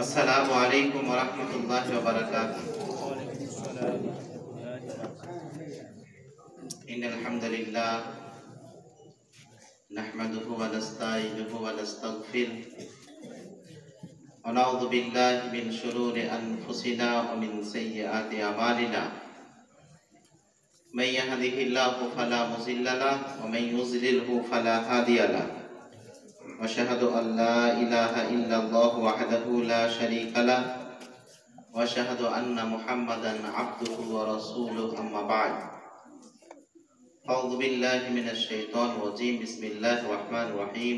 আসসালামু আলাইকুম ওয়া রাহমাতুল্লাহি ওয়া বারাকাতুহু। ইন্নাল হামদালিল্লাহ নাহমাদুহু ওয়া নাস্তাঈনুহু ওয়া নাস্তাগফিরুহ ওয়া নাউযু বিল্লাহি মিন শুরুরি আনফুসিনা ওয়া মিন সাইয়্যাতি আমালিনা। মান ইয়াহদিহিল্লাহু ফালা মুযিল্লা লাহু ওয়া মান ইউযলিলহু ফালা হাদিয়া লাহু। وأشهد أن لا إله إلا الله وحده لا شريك له وأشهد أن محمدا عبده ورسوله أما بعد. أعوذ بالله من الشيطان الرجيم. بسم الله الرحمن الرحيم.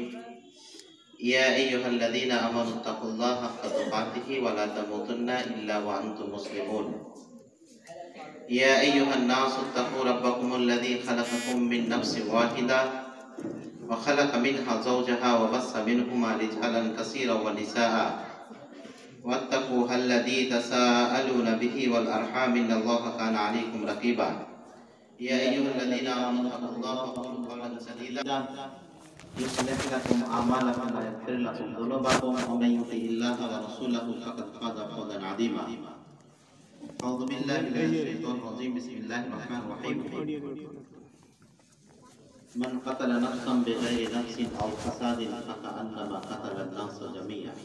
يا أيها الذين آمنوا اتقوا الله حق تقاته ولا تموتن إلا وأنتم مسلمون. يا أيها الناس اتقوا ربكم الذي خلقكم من نفس واحدة وخلق منها زوجها وبث منهما رجالا كثيرا ونساء واتقوا الذي تساءلون به والأرحام إن الله كان عليكم رقيبا. يا أيها الذين آمنوا اتقوا الله وقولوا قولا سديدا يصلح لكم أعمالكم ويغفر لكم ذنوبكم ومن يطع الله ورسوله فقد فاز فوزا عظيما. أعوذ بالله من الشيطان الرجيم. بسم الله الرحمن الرحيم. من قتل نفسا بغير نفس أو فساد فكأنما قتل الناس جميعا.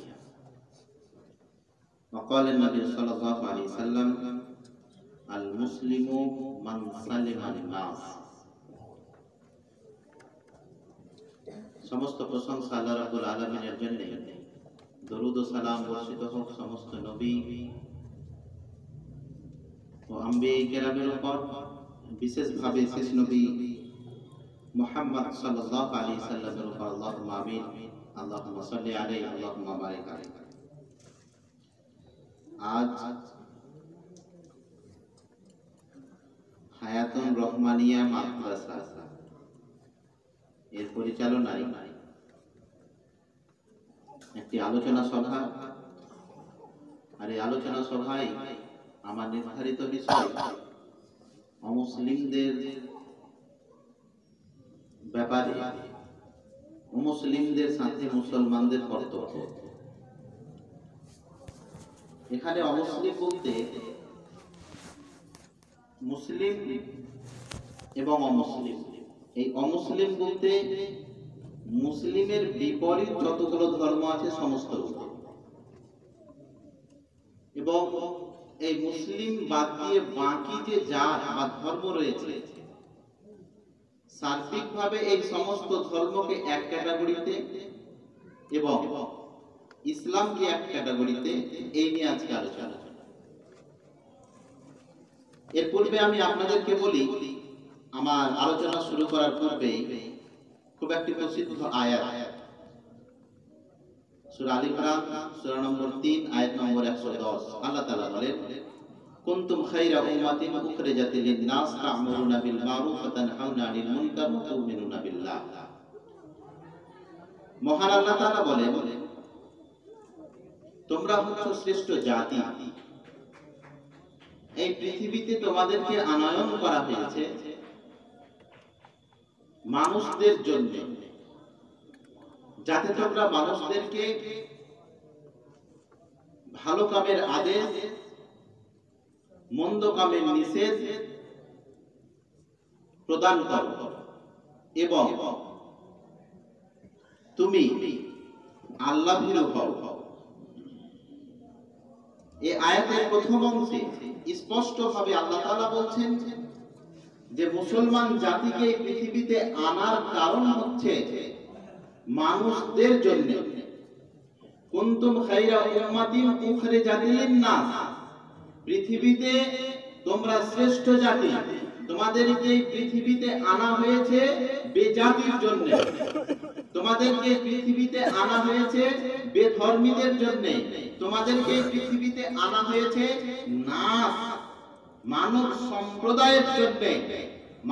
وقال النبي صلى الله عليه وسلم المسلم من سلم الناس. সমস্ত প্রশংসা আল্লাহ রাব্বুল আলামিনের জন্য। দরুদ ও সালাম বর্ষিত হোক সমস্ত নবী ও আম্বিয়া কেরামের উপর, বিশেষভাবে শেষ নবী মুহাম্মদ সাল্লাল্লাহু আলাইহি সাল্লামের উপর। আল্লাহুম্মা আমিন। আল্লাহুম্মা সাল্লি আলাইহি আল্লাহুম্মা বারিক আলাইহি। আজ হায়াতুন রহমানিয়া মাদ্রাসা এর পরিচালনায় একটি আলোচনা সভা, আর এই আলোচনা সভায় আমার নির্ধারিত বিষয় অমুসলিমদের ব্যাপারে, মুসলিমদের সাথে মুসলমানদের কর্তব্য। এখানে অমুসলিম বলতে মুসলিম এবং অমুসলিম, এই অমুসলিম বলতে মুসলিমের বিপরীত যতগুলো ধর্ম আছে সমস্ত, এবং এই মুসলিম বাদ দিয়ে বাকি যে জাত বা ধর্ম রয়েছে সার্বিকভাবে এই সমস্ত ধর্মকে এক ক্যাটাগরিতে এবং ইসলামকে এক ক্যাটাগরিতে, এই নিয়ে আজকে আলোচনা। এর পূর্বে আমি আপনাদেরকে বলি, আমার আলোচনা শুরু করার পূর্বে খুব একটি প্রসিদ্ধ আয়াত, সূরা আল ইমরান সূরা নম্বর 3 আয়াত নম্বর 110। আল্লাহ তাআলা বলেন, কুনতুম খায়রা উম্মাতিন উখরিজাত লিন-নাস তা'মুরুনা বিল মারুফ ওয়া তানহাউনা আনিল মুনকার ওয়া তু'মিনুনা বিল্লাহ। মহান আল্লাহ তাআলা বলেন, তোমরা হচ্ছ শ্রেষ্ঠ জাতি, এই পৃথিবীতে তোমাদেরকে আনয়ন করা হয়েছে মানুষদের জন্য, যাতে তোমরা মানুষদেরকে ভালো কামের আদেশ, মন্দ কামের নিষেধ প্রদান করো, এবং তুমি আল্লাহ ভীরু হও। এই আয়াতের প্রথম অংশে স্পষ্টভাবে আল্লাহ তাআলা বলছেন যে মুসলমান জাতিকে পৃথিবীতে আনার কারণ হচ্ছে মানুষদের জন্য। কুনতুম খায়রা উম্মাতিন উখরিজাত লিন-নাস, পৃথিবীতে তোমরা শ্রেষ্ঠ জাতি, তোমাদেরকে পৃথিবীতে আনা হয়েছে বেজাতির জন্য, তোমাদেরকে পৃথিবীতে আনা হয়েছে বেধর্মীদের জন্য, তোমাদেরকে পৃথিবীতে আনা হয়েছে নাস মানব সম্প্রদায়ের জন্য।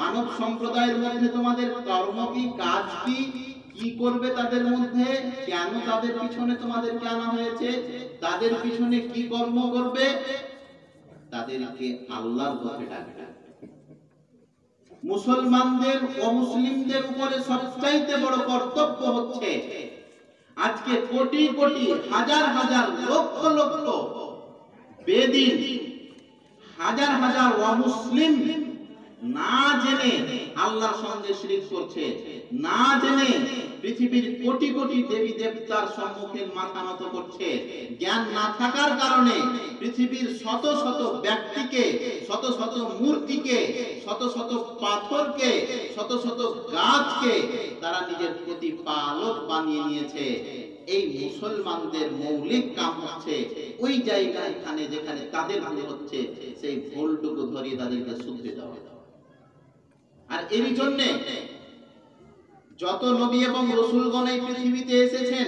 মানব সম্প্রদায়ের মধ্যে তোমাদের কর্ম কি, কাজ কি, কি করবে তাদের মধ্যে, কেন তাদের পিছনে তোমাদেরকে আনা হয়েছে, তাদের পিছনে কি কর্ম করবে, তাদেরকে আল্লাহর পথে ডাকবে। মুসলমানদের অমুসলিমদের উপরে সবচাইতে বড় কর্তব্য হচ্ছে আজকে কোটি কোটি হাজার হাজার লক্ষ লক্ষ বেদিন, হাজার হাজার অমুসলিম না জেনে আল্লাহর সঙ্গে শিরক করছে, না জেনে পৃথিবীর কোটি কোটি দেবী দেবতার সম্মুখে মাথা নত করছে। জ্ঞান না থাকার কারণে পৃথিবীর শত শত ব্যক্তিকে, শত শত মূর্তিকে, শত শত পাথরকে, শত শত গাছকে তারা নিজের প্রতিপালক বানিয়ে নিয়েছে। এই মুসলমানদের মৌলিক কাম হচ্ছে ওই জায়গায় যেখানে তাদের ভুল হচ্ছে সেই ভুলটুকু ধরিয়ে তাদেরকে শুধরে দেওয়া। আর এর জন্য যত নবী এবং রাসূলগণ এই পৃথিবীতে এসেছেন,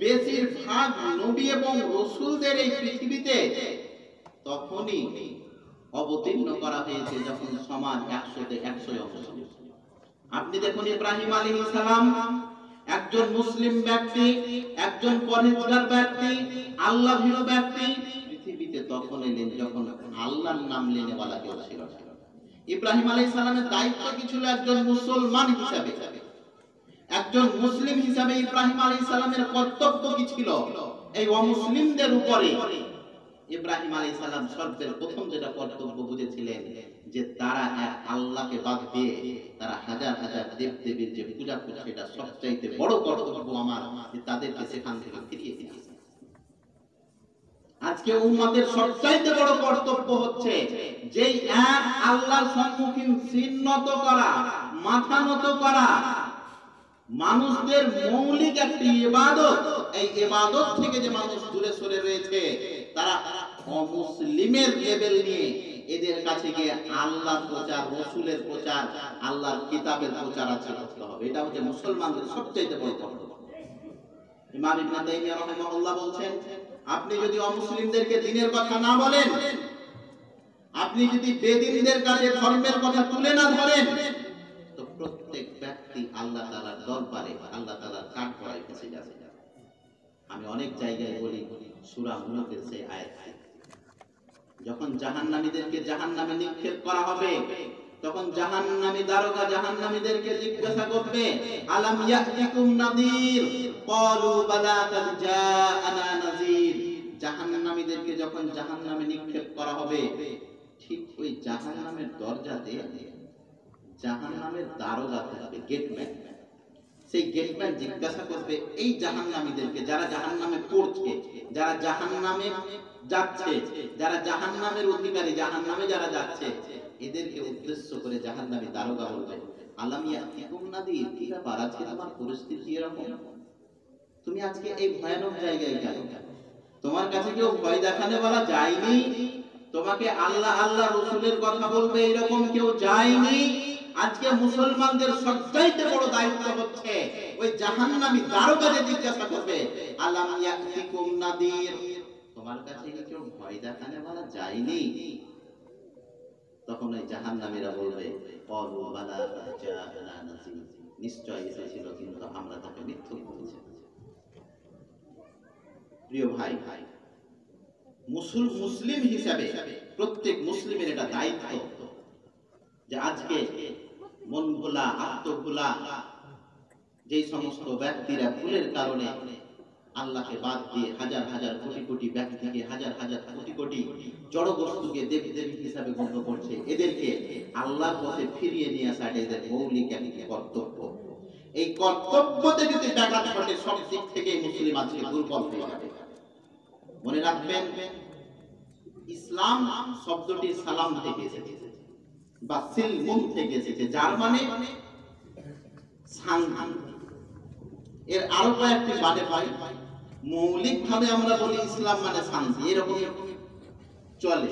বেশিরভাগ নবী এবং রাসূলদের এই পৃথিবীতে তখনই অবতীর্ণ করা হয়েছে যখন সমাজ 100-তে 100 অমুসলিম। আপনি দেখুন ইব্রাহিম আলাইহিস সালাম একজন মুসলিম ব্যক্তি, একজন পরহেজগার ব্যক্তি, আল্লাহ ভীরু ব্যক্তি, পৃথিবীতে তখন এলেন যখন আল্লাহর নাম লেনেওয়ালা কেউ ছিল না। ইব্রাহিম আলাইহিস সালামের দায়িত্ব কি ছিল? একজন মুসলমান হিসাবে, একজন মুসলিম হিসাবে ইব্রাহিম আলাইহিস সালামের কর্তব্য কি ছিল? এই অমুসলিমদের উপরে ইব্রাহিম আলাইহিস সালাম সর্বের প্রথম যেটা কর্তব্য বুঝেছিলেন যে তারা এক আল্লাহকে বাদ দিয়ে তারা হাজার হাজার দেব দেবীর যে পূজা করছে, এটা সবচাইতে বড় কর্তব্য আমার, যে তাদেরকে সেখান থেকে ফিরিয়ে দিতে। আজকে উম্মতের সবচাইতে বড় কর্তব্য হচ্ছে যেই এক আল্লাহর সম্মুখীন শির নত করা, মাথা নত করা, মানুষদের মৌলিক একটি ইবাদত। এই ইবাদত থেকে যে মানুষ দূরে সরে রয়েছে, তারা অমুসলিমের লেভেল নিয়ে এদের কাছে গিয়ে আল্লাহর প্রচার, রাসূলের প্রচার, আল্লাহর কিতাবের প্রচার করতে হবে। এটা হচ্ছে মুসলমানদের সবচাইতে বড় কর্তব্য। ইমাম ইবনে তাইমিয়া রাহিমাহুল্লাহ বলছেন, আপনি যদি অমুসলিমদেরকে দ্বীনের কথা না বলেন, আপনি যদি বেদিনদের কাছে ধর্মের কথা তুলে না ধরেন, তো প্রত্যেক ব্যক্তি আল্লাহ তাআলার দরবারে আল্লাহ তাআলার কাঠগড়ায় ফেঁসে যাবে। আমি অনেক জায়গায় বলি, সূরা মুলকের সেই আয়াত, যখন জাহান্নামীদেরকে জাহান্নামে নিক্ষেপ করা হবে, তখন জাহান্নামী দারোগা জাহান্নামীদেরকে জিজ্ঞাসা করবে, আলাম ইয়াতিকুম নাযীর? ক্বালু বালা কাদ জাআনা নাযীর। জাহান্নামীদেরকে যখন জাহান্নামে নিক্ষেপ করা হবে, ঠিক ওই জাহান্নামের দরজাতে জাহান্নামের দারোগা থাকবে, গেটম্যান। সেই গেটম্যান জিজ্ঞাসা করবে এই জাহান্নামীদেরকে, যারা জাহান্নামে পড়ছে, যারা জাহান্নামে যাচ্ছে, যারা জাহান্নামের অধিকারী, জাহান্নামে যারা যাচ্ছে, এদেরকে উদ্দেশ্য করে জাহান্নামী দারোগা বলবে, আলাম ইয়াতিকুম নাযীর? কি ব্যাপার, আজকে তোমার পরিস্থিতি এরকম? তুমি আজকে এই ভয়ানক জায়গায় কেন? তোমার কাছে কেউ ভয় দেখানে বলা যায়নি? তোমাকে আল্লাহ আল্লাহ রাসূলের কথা বলবে এরকম কেউ যায়নি? আজকে মুসলমানদের সবচাইতে বড় দায়িত্ব হচ্ছে ওই জাহান্নামী দারোগাকে জিজ্ঞাসা করবে, আলাম ইয়াতিকুম নাযীর? তোমার কাছে কি কেউ ভয় দেখানে বলা যায়নি? তখন ওই জাহান্নামীরা বলবে, ক্বালু বালা কাদ জাআনা নাযীর, নিশ্চয় এসেছিল, কিন্তু আমরা তাকে মিথ্যুক বলেছি। প্রিয় ভাই, মুসলিম হিসাবে প্রত্যেক মুসলিমের এটা দায়িত্ব যে আজকে মন ভোলা, আত্মভোলা যে সমস্ত ব্যক্তিরা ভুলের কারণে আল্লাহকে বাদ দিয়ে হাজার হাজার কোটি কোটি ব্যক্তিকে, হাজার হাজার কোটি কোটি জড় বস্তুকে দেবী দেবী হিসাবে গণ্য করছে, এদেরকে আল্লাহর পথে ফিরিয়ে নিয়ে আসা এদের মৌলিক একটি কর্তব্য। এই কর্তব্যতে যদি ব্যাঘাত ঘটে, সব দিক থেকে মুসলিম আজকে দুর্বল হয়ে যাবে। মনে রাখবেন, ইসলাম শব্দটি সালাম থেকে এসেছে বা সিলমুন থেকে এসেছে, যার মানে শান্তি। এর আরো কয়েকটি মানে পাই। মৌলিক ভাবে আমরা বলি ইসলাম মানে শান্তি, এরকম চলে।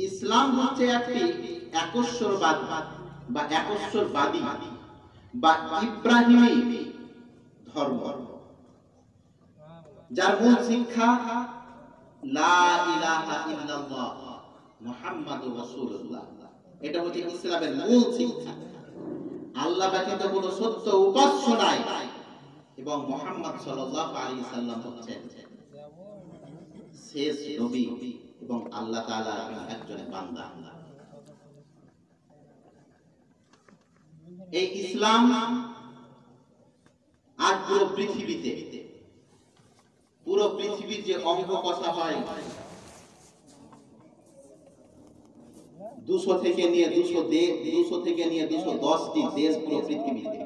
ইসলাম হচ্ছে একটি একশ্বরবাদ বা একশ্বরবাদী বা ইব্রাহিমী ধর্ম, যার মূল শিক্ষা লা ইলাহা ইল্লাল্লাহ মুহাম্মাদুর রাসূলুল্লাহ। এটা হচ্ছে ইসলামের মূল শিক্ষা। আল্লাহ ব্যতীত কোনো সত্য উপাস্য নাই এবং মুহাম্মদ সাল্লাল্লাহু আলাইহি সাল্লাম হচ্ছেন শেষ নবী এবং আল্লাহ তাআলার একজন বান্দা। এই ইসলাম আজ পুরো পৃথিবীর যে অঙ্ক কষা হয় 200 থেকে নিয়ে 210টি দেশ পুরো পৃথিবীতে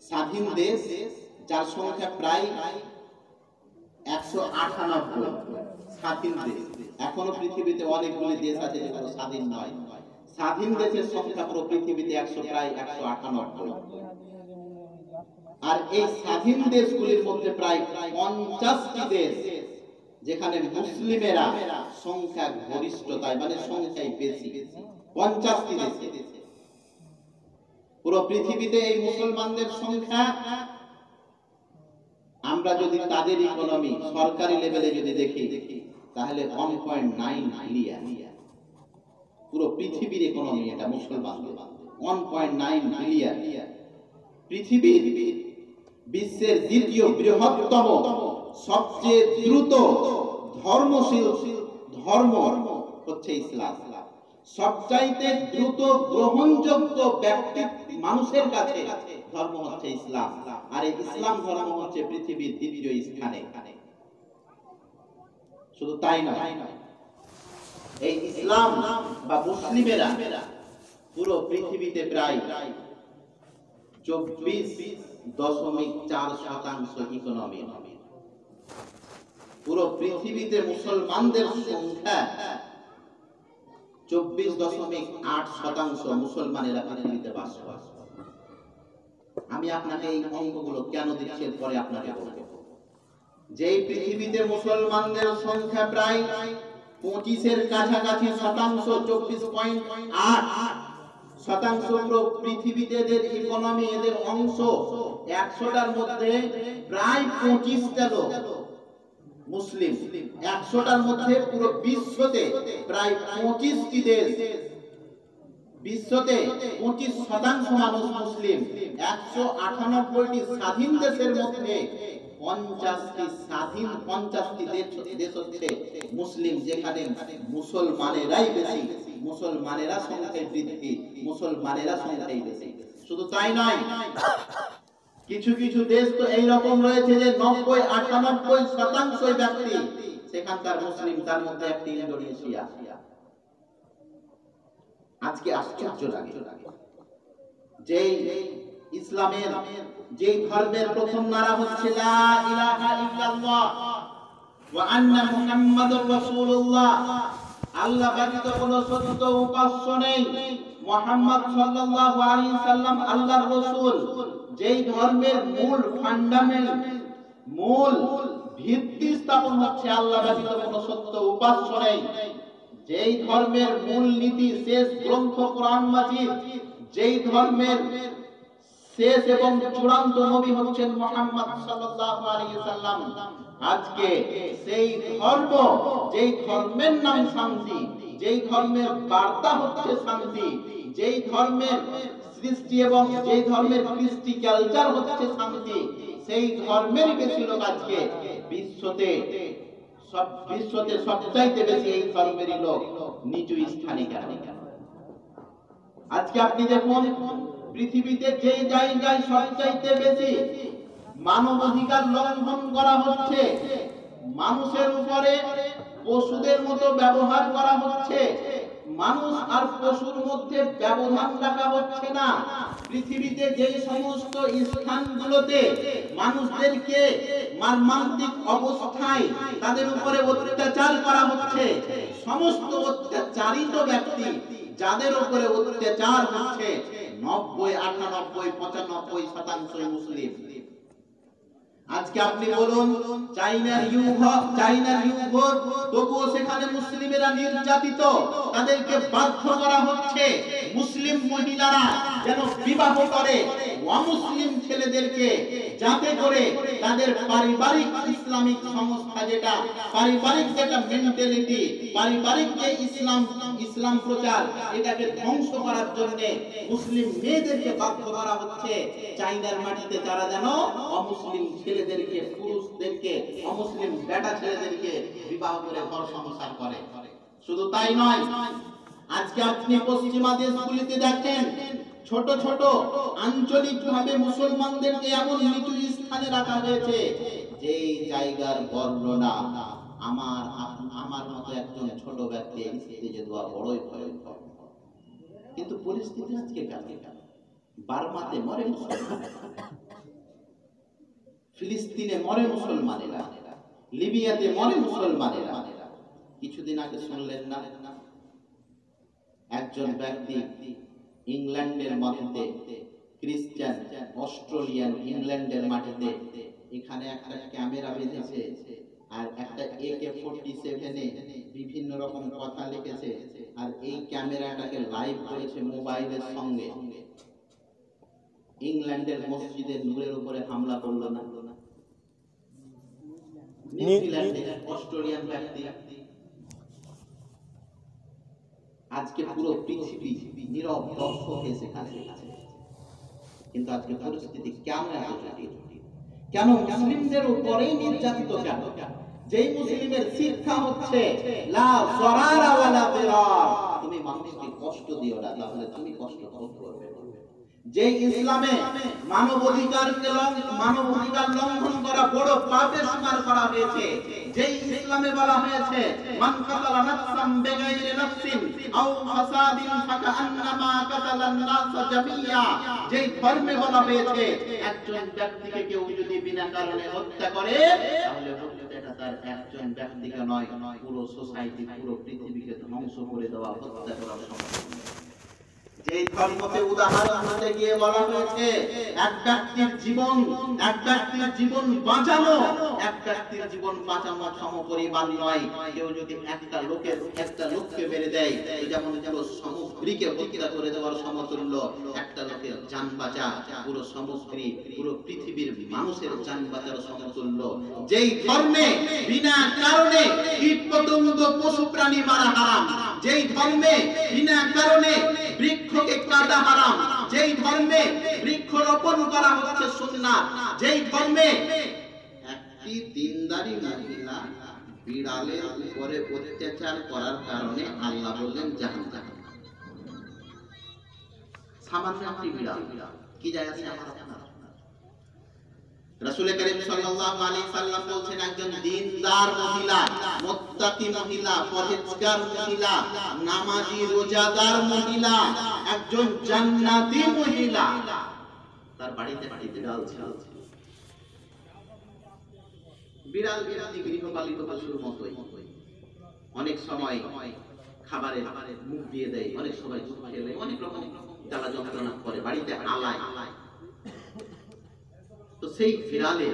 স্বাধীন দেশ যার সংখ্যা প্রায় 198 স্বাধীন দেশ। এখনো পৃথিবীতে অনেকগুলি দেশ আছে যেগুলো স্বাধীন নয়। স্বাধীন দেশের সংখ্যা পুরো পৃথিবীতে প্রায় 198। আর এই স্বাধীন দেশগুলির মধ্যে প্রায় 50টি দেশ যেখানে মুসলিমেরা সংখ্যা গরিষ্ঠতায় মানে সংখ্যায় বেশি। 50টি দেশ পুরো পৃথিবীতে এই মুসলমানদের সংখ্যা, আমরা যদি তাদের ইকোনমি সরকারি লেভেলে যদি দেখি তাহলে 1.9 বিলিয়ন। পুরো পৃথিবীর ইকোনমি এটা মুসলমানদের 1.9 বিলিয়ন। পৃথিবীর বিশ্বের দ্বিতীয় বৃহত্তম সবচেয়ে দ্রুত ধর্মশীল ধর্ম হচ্ছে ইসলাম। সবচাইতে দ্রুত গ্রহণযোগ্য ব্যক্তি মানুষের কাছে ধর্ম হচ্ছে ইসলাম। আর এই ইসলাম ধর্ম হচ্ছে পৃথিবীর দ্বিতীয় স্থানে। শুধু তাই নয়, এই ইসলাম বা মুসলিমেরা পুরো পৃথিবীতে প্রায় 24.4% ইকোনমি। পুরো পৃথিবীতে মুসলমানদের সংখ্যা 24.8% মুসলমানেরা পৃথিবীতে বাস করে। আমি আপনাকে এই অঙ্কগুলো কেন দিচ্ছি পরে আপনাকে বলবো। যেই পৃথিবীতে মুসলমানদের সংখ্যা প্রায় 25-এর কাছাকাছি শতাংশ, 24.8% পুরো পৃথিবীতে এদের ইকোনমি, এদের অংশ 100টার মধ্যে প্রায় 25টা লোক মুসলিম। 100টার মধ্যে পুরো বিশ্বতে প্রায় 25টি দেশ, বিশ্বতে 25% মানুষ মুসলিম। 198টি স্বাধীন দেশের মধ্যে 50টি দেশ হচ্ছে মুসলিম, যেখানে মুসলমানেরাই বেশি, মুসলমানেরা সংখ্যায় বৃদ্ধি, মুসলমানেরা সংখ্যায় বেশি। শুধু তাই নয়, কিছু কিছু দেশ তো এইরকম রয়েছে যে 90-98% ব্যক্তি সেখানকার মুসলিম, তার মধ্যে একটি ইন্দোনেশিয়া। আজকে আশ্চর্য লাগে যে ইসলামের যে ধর্মের প্রথম নারা হচ্ছে লা ইলাহা ইল্লাল্লাহ ওয়া আন্না মুহাম্মাদুর রাসূলুল্লাহ, আল্লাহ ব্যতীত কোনো সত্য উপাস্য নেই, মুহাম্মদ সাল্লাল্লাহু আলাইহি সাল্লাম আল্লাহর রাসূল। যেই ধর্মের মূল ফান্ডামেন্ট, মূল ভিত্তি স্থাপন হচ্ছে আল্লাহ ব্যতীত কোনো সত্য উপাস্য নেই, যেই ধর্মের মূল নীতি, শেষ গ্রন্থ কোরআন মাজিদ, যেই ধর্মের শেষ এবং চূড়ান্ত নবী হচ্ছেন মুহাম্মদ সাল্লাল্লাহু আলাইহি সাল্লাম। আজকে সেই ধর্ম, যেই ধর্মের নাম শান্তি, যেই ধর্মের বার্তা হচ্ছে শান্তি, যেই ধর্মের সৃষ্টি এবং যেই ধর্মের কৃষ্টি কালচার হচ্ছে শান্তি, সেই ধর্মের বেশি লোক আজকে বিশ্বতে সবচাইতে বেশি এই ধর্মেরই লোক নিচু স্থানে কেন? আজকে আপনি দেখুন পৃথিবীতে যে জায়গায় সবচাইতে বেশি মানব অধিকার লঙ্ঘন করা হচ্ছে, মানুষের উপরে পশুদের মতো ব্যবহার করা হচ্ছে, মানুষ আর পশুর মধ্যে ব্যবধান রাখা হচ্ছে না। পৃথিবীতে যে সমস্ত স্থানগুলোতে মানুষদেরকে মর্মান্তিক অবস্থায় তাদের উপরে অত্যাচার করা হচ্ছে, সমস্ত অত্যাচারিত ব্যক্তি যাদের উপরে অত্যাচার হচ্ছে 90-98-95% মুসলিম। আজকে আপনি বলুন চাইনার ইউঘর, তবুও সেখানে মুসলিমেরা নির্যাতিত, তাদেরকে বাধ্য করা হচ্ছে মুসলিম মহিলারা যেন বিবাহ করে অমুসলিম ছেলেদেরকে, যাতে করে তাদের পারিবারিক ইসলামিক সংস্থা, যেটা পারিবারিক যেটা মেন্টালিটি, পারিবারিক যে ইসলাম প্রচার, এটাকে ধ্বংস করার জন্য মুসলিম মেয়েদেরকে বাধ্য করা হচ্ছে চাইনার মাটিতে, তারা যেন অমুসলিম ছেলেদেরকে, পুরুষদেরকে, অমুসলিম বেটা ছেলেদেরকে বিবাহ করে ঘর সংসার করে। শুধু তাই নয়, আজকে আপনি পশ্চিমা দেশগুলিতে দেখেন ছোট ছোট আঞ্চলিকভাবে মুসলমানদেরকে এমন নিচু স্থানে রাখা হয়েছে যেই জায়গার বর্ণনা আমার মতো একজন ছোট ব্যক্তি স্টেজে দেওয়া বড়ই ভয়ঙ্কর। কিন্তু পরিস্থিতি আজকে কেমন? বার্মাতে মরে মুসলমান, ফিলিস্তিনে মরে মুসলমানেরা, লিবিয়াতে মরে মুসলমানেরা। কিছুদিন আগে শুনলেন না একজন ব্যক্তি ইংল্যান্ডের মাটিতে, খ্রিস্টান অস্ট্রেলিয়ান ইংল্যান্ডের মাটিতে, এখানে একটা ক্যামেরা বেঁধেছে আর একটা AK-47 বিভিন্ন রকম কথা লিখেছে আর এই ক্যামেরাটাকে লাইভ করেছে মোবাইলের সঙ্গে। ইংল্যান্ডের মসজিদের নূরের উপরে হামলা করলো না? নিউজিল্যান্ডের অস্ট্রেলিয়ান ব্যক্তি, আজকে পুরো পৃথিবী নীরব দর্শক সেখানে। কিন্তু আজকে পরিস্থিতি কেমন এত জটিল? কেন মুসলিমদের উপরেই নির্যাতিত? কেন? যেই মুসলিমের শিক্ষা হচ্ছে লা যারারা ওয়ালা দিরার, তুমি মানুষকে কষ্ট দিও না, তাহলে তুমি কষ্ট ভোগ করবে। যেই ইসলামে মানবাধিকার লঙ্ঘন করা বড় পাপে স্বীকার করা হয়েছে, যেই ইসলামে বলা হয়েছে মান কাতালা নাফসান বিগাইরি নাফসিন আও ফাসাদিন ফাকান্নামা কাতালান নাস জামিয়া, যেই ধর্মে বলা হয়েছে একজন ব্যক্তিকে কেউ যদি বিনা কারণে হত্যা করে তাহলে হত্যাটা তার একজন ব্যক্তিকে নয়, পুরো সোসাইটি, পুরো পৃথিবীকে ধ্বংস করে দেওয়া, হত্যা করা সম্ভব। যে ধর্মকে উদাহরণ দিতে গিয়ে বলা হয়েছে এক ব্যক্তির জীবন বাঁচানো সমপরিমাণ নয়। কেউ যদি একটা লোককে মেরে দেয় যেমন সমুদ্রীকে হত্যা করে দেওয়ার সমতুল্য, একটা লোকের জান বাঁচা পুরো সমুদ্রী, পুরো পৃথিবীর মানুষের জান বাঁচার সমতুল্য। যেই ধর্মে বিনা কারণে কীট পতঙ্গ পশু প্রাণী মারা হারাম, যেই ধর্মে বিনা কারণে বৃক্ষকে কাটা হারাম, যেই ধর্মে বৃক্ষ রোপণ করা হচ্ছে সুন্নাত, যেই ধর্মে একটি দিনদারি মহিলা বিড়ালের উপরে অত্যাচার করার কারণে আল্লাহ বললেন জাহান্নাম। সামান্য একটি বিড়াল কি যায় আছে আমার আপনার? রাসূল করিম সাল্লাল্লাহু আলাইহি সাল্লাম বলেন একজন দ্বীনদার মহিলা, মুত্তাকি মহিলা, পরহেজগার মহিলা, নামাজি রোজাদার মহিলা, একজন জান্নাতি মহিলা, তার বাড়িতে বিড়াল ছিল। বিড়াল গৃহপালিত পশুর মতোই অনেক সময় খাবারে মুখ দিয়ে দেয়, অনেক সময় দুধ খেলে অনেক রকম জ্বালা যন্ত্রণা করে, বাড়িতে আলায়। তো সেই বিড়ালে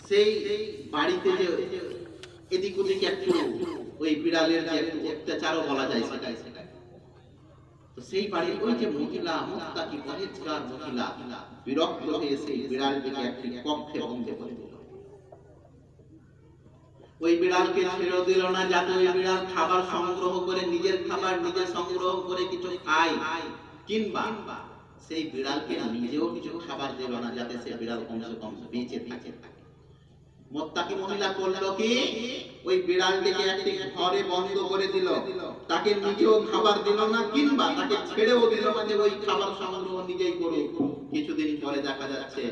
সেই বাড়িতে যে এদিক ওদিক একটু ওই বিড়ালের যে অত্যাচারও বলা যায় সেটাই। তো সেই বাড়ির ওই যে মহিলা, মুত্তাকি পরহেজগার মহিলা বিরক্ত হয়ে সেই বিড়ালটিকে একটি কক্ষে বন্ধ করে দিল। ওই বিড়ালকে ছেড়ে দিল না যাতে ওই বিড়াল খাবার সংগ্রহ করে, নিজের খাবার নিজে সংগ্রহ করে কিছু খায়, কিংবা সেই বিড়ালকে নিজেও কিছু খাবার দিল না যাতে সেই বিড়াল কমসে কম বেঁচে থাকে। মুত্তাকি মহিলা করলো কি, ওই বিড়ালটিকে একটি ঘরে বন্ধ করে দিল, তাকে নিজেও খাবার দিল না কিংবা তাকে ছেড়েও দিল না যে ওই খাবার সংগ্রহ নিজেই করুক। কিছুদিন পরে দেখা যাচ্ছে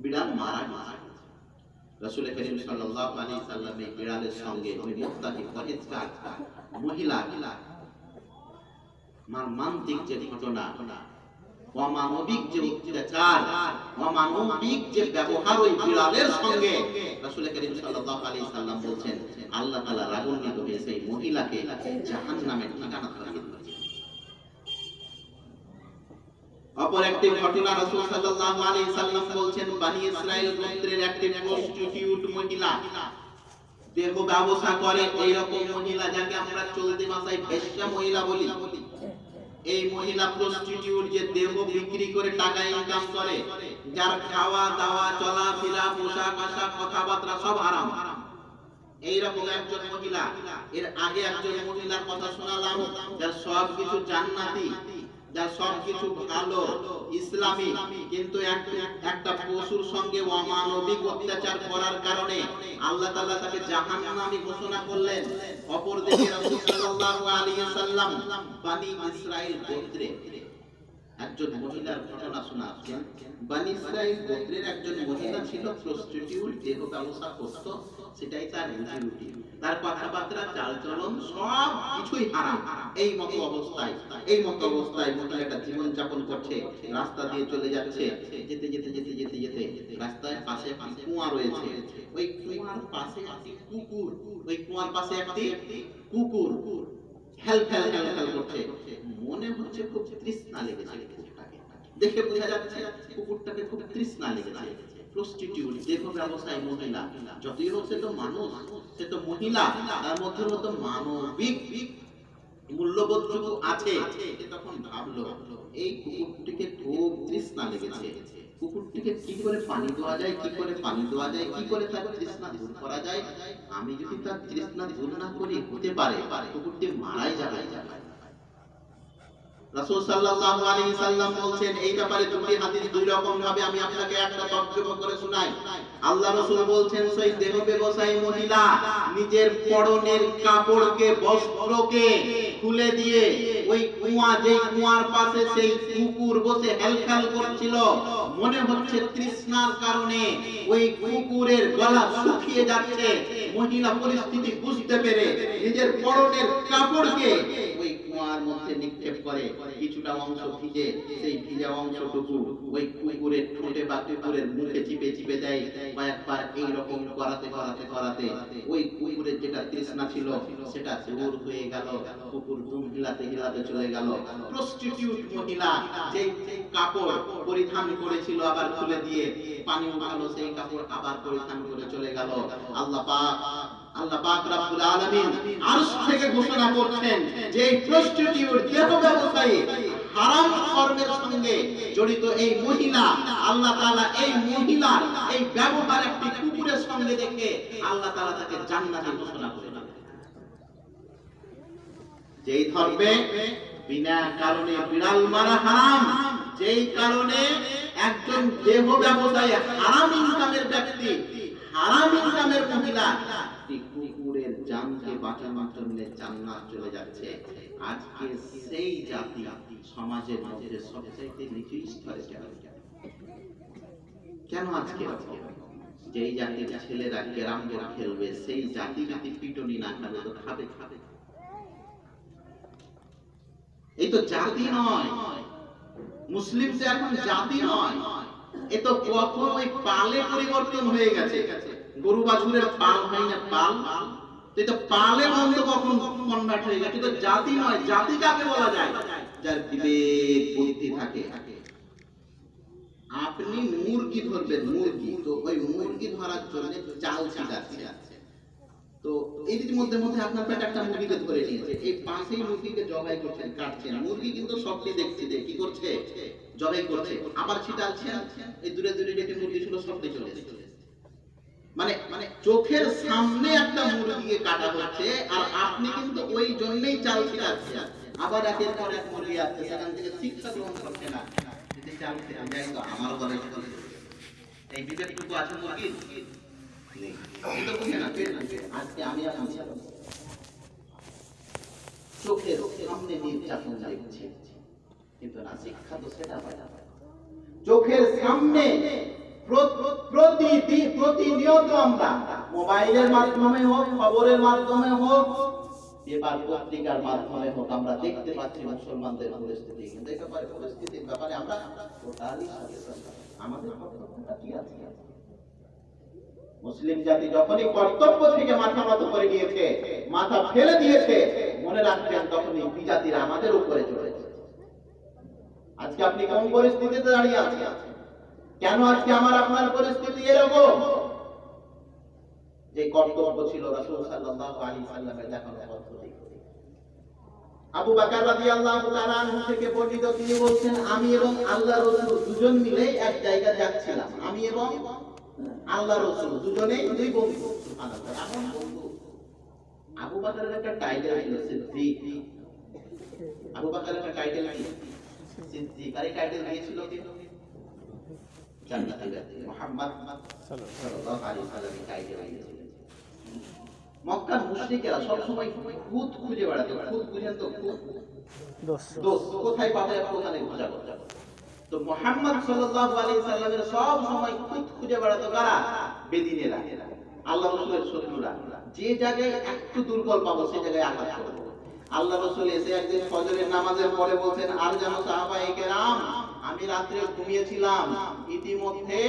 বিড়াল মারা গেছে। রাসূল করিম সাল্লাল্লাহু আলাইহি সাল্লাম এই বিড়ালের সঙ্গে ওই মুত্তাকি পরহেজগার মহিলা মর্মান্তিক যে ঘটনা, অমানবিক যে অত্যাচার, অমানবিক যে ব্যবহার ওই বিড়ালের সঙ্গে, রাসূল করিম সাল্লাল্লাহু আলাইহি সাল্লাম বলেন আল্লাহ তাআলা রাগান্বিত হয়ে সেই মহিলাকে জাহান্নামের ঠিকানা ধরিয়ে দিয়েছেন। অপর একটি ঘটনা রাসূল সাল্লাল্লাহু আলাইহি সাল্লাম বলেন বনি ইসরাইল গোত্রের একটি প্রস্টিটিউট মহিলা, দেহ ব্যবসা করে, এইরকম মহিলা যাকে আমরা চলতি ভাষায় বেশ্যা মহিলা বলি। এই মহিলা প্রস্টিটিউট যে দেহ বিক্রি করে টাকা ইনকাম করে, যার খাওয়া দাওয়া চলাফেরা পোশাক আশাক কথাবার্তা সব হারাম, এইরকম একজন মহিলা। এর আগে একজন মহিলার কথা শোনালাম যার সব কিছু জান্নাতি, যা সবকিছু ভালো ইসলামী, কিন্তু একটা পশুর সঙ্গে অমানবিক অত্যাচার করার কারণে আল্লাহ তাআলা তাকে জাহান্নামী ঘোষণা করলেন। অপরদিকে রাসূল সাল্লাল্লাহু আলাইহি ওয়াসাল্লাম বনি ইসরাইল গোত্রে একজন মহিলার ঘটনা শোনাচ্ছেন। বনি ইসরাইল গোত্রের একজন মহিলা ছিল প্রস্টিটিউট, দেহ ব্যবসা করত, সেটাই তার রুটি। তার কথাবার্তা, চালচলন সব কিছুই হারাম। এই মতো অবস্থায় মহিলাটা জীবন যাপন করছে। রাস্তা দিয়ে চলে যাচ্ছে, যেতে যেতে যেতে যেতে যেতে রাস্তায় পাশে একটি কুয়া রয়েছে। ওই কুয়ার পাশে একটি কুকুর, হেল করছে। মনে হচ্ছে খুব তৃষ্ণা লেগেছে কুকুরটাকে, দেখে বোঝা যাচ্ছে কুকুরটাকে খুব তৃষ্ণা লেগেছে। প্রস্টিটিউট, দেহ ব্যবসায়ী মহিলা, যতই হোক সে তো মানুষ, সে তো মহিলা, তার মধ্যে মতো মানবিক মূল্যবোধটুকু আছে। তখন ভাবলো এই কুকুরটিকে খুব তৃষ্ণা লেগেছে, কুকুরটিকে কি করে পানি দেওয়া যায়, কি করে তার তৃষ্ণা দূর করা যায়। আমি যদি তার তৃষ্ণা দূর না করি, হতে পারে কুকুরটি মারাই যাবে। রাসূল সাল্লাল্লাহু আলাইহি সাল্লাম বলেন, এই ব্যাপারে দুটি হাদিস দুই রকম ভাবে আমি আপনাকে একটা তর্জমা করে শোনাই। আল্লাহ রাসূল বলেন, সেই দেহ ব্যবসায়ী মহিলা নিজের পরনের কাপড়কে, বস্ত্রকে খুলে দিয়ে ওই কুয়ার পাশে সেই কুকুর বসে হেলখাল করছিল। মনে হচ্ছে তৃষ্ণার কারণে ওই কুকুরের গলা শুকিয়ে যাচ্ছে। মহিলা পরিস্থিতি বুঝতে পেরে নিজের পরনের কাপড়কে ওই কুয়ার মধ্যে নিক্ষেপ করে। কিছুটা অংশ ভিজে, সেই ভিজা অংশটুকু ওই কুকুরের ঠোঁটে বা কুকুরের মুখে চিপে দেয়। কয়েকবার এইরকম করাতে ওই কুকুরের যেটা তৃষ্ণা ছিল সেটা দূর হয়ে গেল। কুকুর দুম হিলাতে চলে গেল। প্রস্টিটিউট মহিলা যে কাপড় পরিধান করেছিল আবার খুলে দিয়ে পানি উঠালো, সেই কাপড় আবার পরিধান করে চলে গেল। আল্লাহ পাক রব্বুল আলামিন আরশ থেকে ঘোষণা করছেন যে এই প্রস্টিটিউট, দেহ ব্যবসায়ী, হারাম কর্মের সঙ্গে জড়িত এই মহিলা, আল্লাহ তাআলা এই মহিলার এই ব্যবহার একটি কুকুরের সঙ্গে দেখে আল্লাহ তাআলা তাকে জান্নাতে ঘোষণা করলেন। যেই ধর্মে বিনা কারণে বিড়াল মারা হারাম, যেই কারণে একজন দেহ ব্যবসায়ী, হারাম ইনকামের ব্যক্তি, হারাম ইনকামের মহিলা কুকুরের জানকে বাঁচানোর জন্য জান্নাত চলে যাচ্ছে। আজকে সেই জাতি সমাজের মধ্যে সবচাইতে নিচু স্তরে কেন? আজকে যেই জাতির ছেলেরা ক্যারাম বোর্ড খেলবে, সেই জাতি যদি পিটনি না খাবে তো খাবে। এই তো জাতি নয়, মুসলিম তো এখন জাতি নয়, এ তো কখন ওই পালে পরিবর্তন হয়ে গেছে। গরু বাছুরের পাল হয় না, পাল তো পালে মন্দ কখন কনভার্ট হয়ে গেছে। তো জাতি নয়, জাতি কাকে বলা যায়? যার বিবেক বুদ্ধি থাকে। আপনি মুরগি ধরবেন, মুরগি, তো ওই মুরগি ধরার জন্য চাল ছিটাচ্ছে। তো এই মধ্যে আপনার পেটে একটা মুরগিকে ধরে নিয়েছে, এই পাশেই মুরগিকে জবাই করছেন, কাটছেন। মুরগি কিন্তু সবটি দেখছি যে কি করছে, জবাই করছে, আবার ছিটাচ্ছেন। এই দূরে যেতে মুরগি ছিল সবটি চলে এসেছে। মানে চোখের সামনে একটা মুরগিকে কাটা হচ্ছে, আর আপনি কিন্তু ওই জন্যই চাল ছিটাচ্ছেন। আবার একের পর এক মুরগি আসছে, সেখান থেকে শিক্ষা গ্রহণ করছে না। যদি চাল ছিটা যাই তো আমার ঘরে এই বিবেকটুকু আছে মুরগির নেই। আজকে আমি চোখের সামনে নির্যাতন দেখছি, কিন্তু না, শিক্ষা তো সেটা পায় না। চোখের সামনে প্রতিনিয়ত আমরা মোবাইলের মাধ্যমে হোক, খবরের মাধ্যমে হোক, পেপার পত্রিকার মাধ্যমে হোক, আমরা দেখতে পাচ্ছি মুসলমানদের পরিস্থিতি। কিন্তু এই ব্যাপারে, পরিস্থিতির ব্যাপারে আমরা টোটালি সচেতন। আমাদের কর্তব্যটা কি আছে? মুসলিম জাতি যখনই কর্তব্য থেকে মাথা নত করে নিয়েছে, মাথা ফেলে দিয়েছে, মনে রাখবেন তখনই বিজাতিরা আমাদের উপরে চলেছে। আজকে আপনি কোন পরিস্থিতিতে দাঁড়িয়ে আছেন? কেন আজকে আমার আপনার পরিস্থিতি এরকম? যে কর্তব্য ছিল রাসূল সাল্লাল্লাহু আলাইহি সাল্লামের দেখানো পদ্ধতি। আবু বকর রাদিয়াল্লাহু তাআলা আনহু থেকে বর্ণিত, তিনি বলেন, আমি এবং আল্লাহর রাসূল দুজন মিলে এক জায়গায় যাচ্ছিলাম। আমি এবং আল্লাহর রাসূল দুজনেই দুই বন্ধু। সুবহানাল্লাহ, এমন বন্ধু। আবু বকরের একটা টাইটেল ছিল সিদ্দিক। আবু বকরের একটা টাইটেল কি? সিদ্দিক। আর এই টাইটেল দিয়েছিল কে? জান্নাতি ব্যক্তি মুহাম্মদ সাল্লাল্লাহু আলাইহি ওয়াসাল্লাম এই টাইটেল দিয়েছিলেন। মক্কার মুশরিকেরা সব সময় খুদ খুঁজে বেড়াতো। খুদ বুঝেন তো? খুদ দোস্ত কোথায় পাবে ওখানে খোঁজা করতে। তো মুহাম্মদ সাল্লাল্লাহু আলাইহি সাল্লামের সব সময় খুদ খুঁজে বেড়াতো কারা? বেদিনেরা, আল্লাহ রাসূলের শত্রুরা। যে জায়গায় একটু দুর্বল পাবো সেই জায়গায় আঘাত করব। আল্লাহ রাসূল এসে একদিন ফজরের নামাজের পরে বলছেন, আর জানো সাহাবায়ে কেরাম, আমি রাত্রে ঘুমিয়েছিলাম, ইতিমধ্যে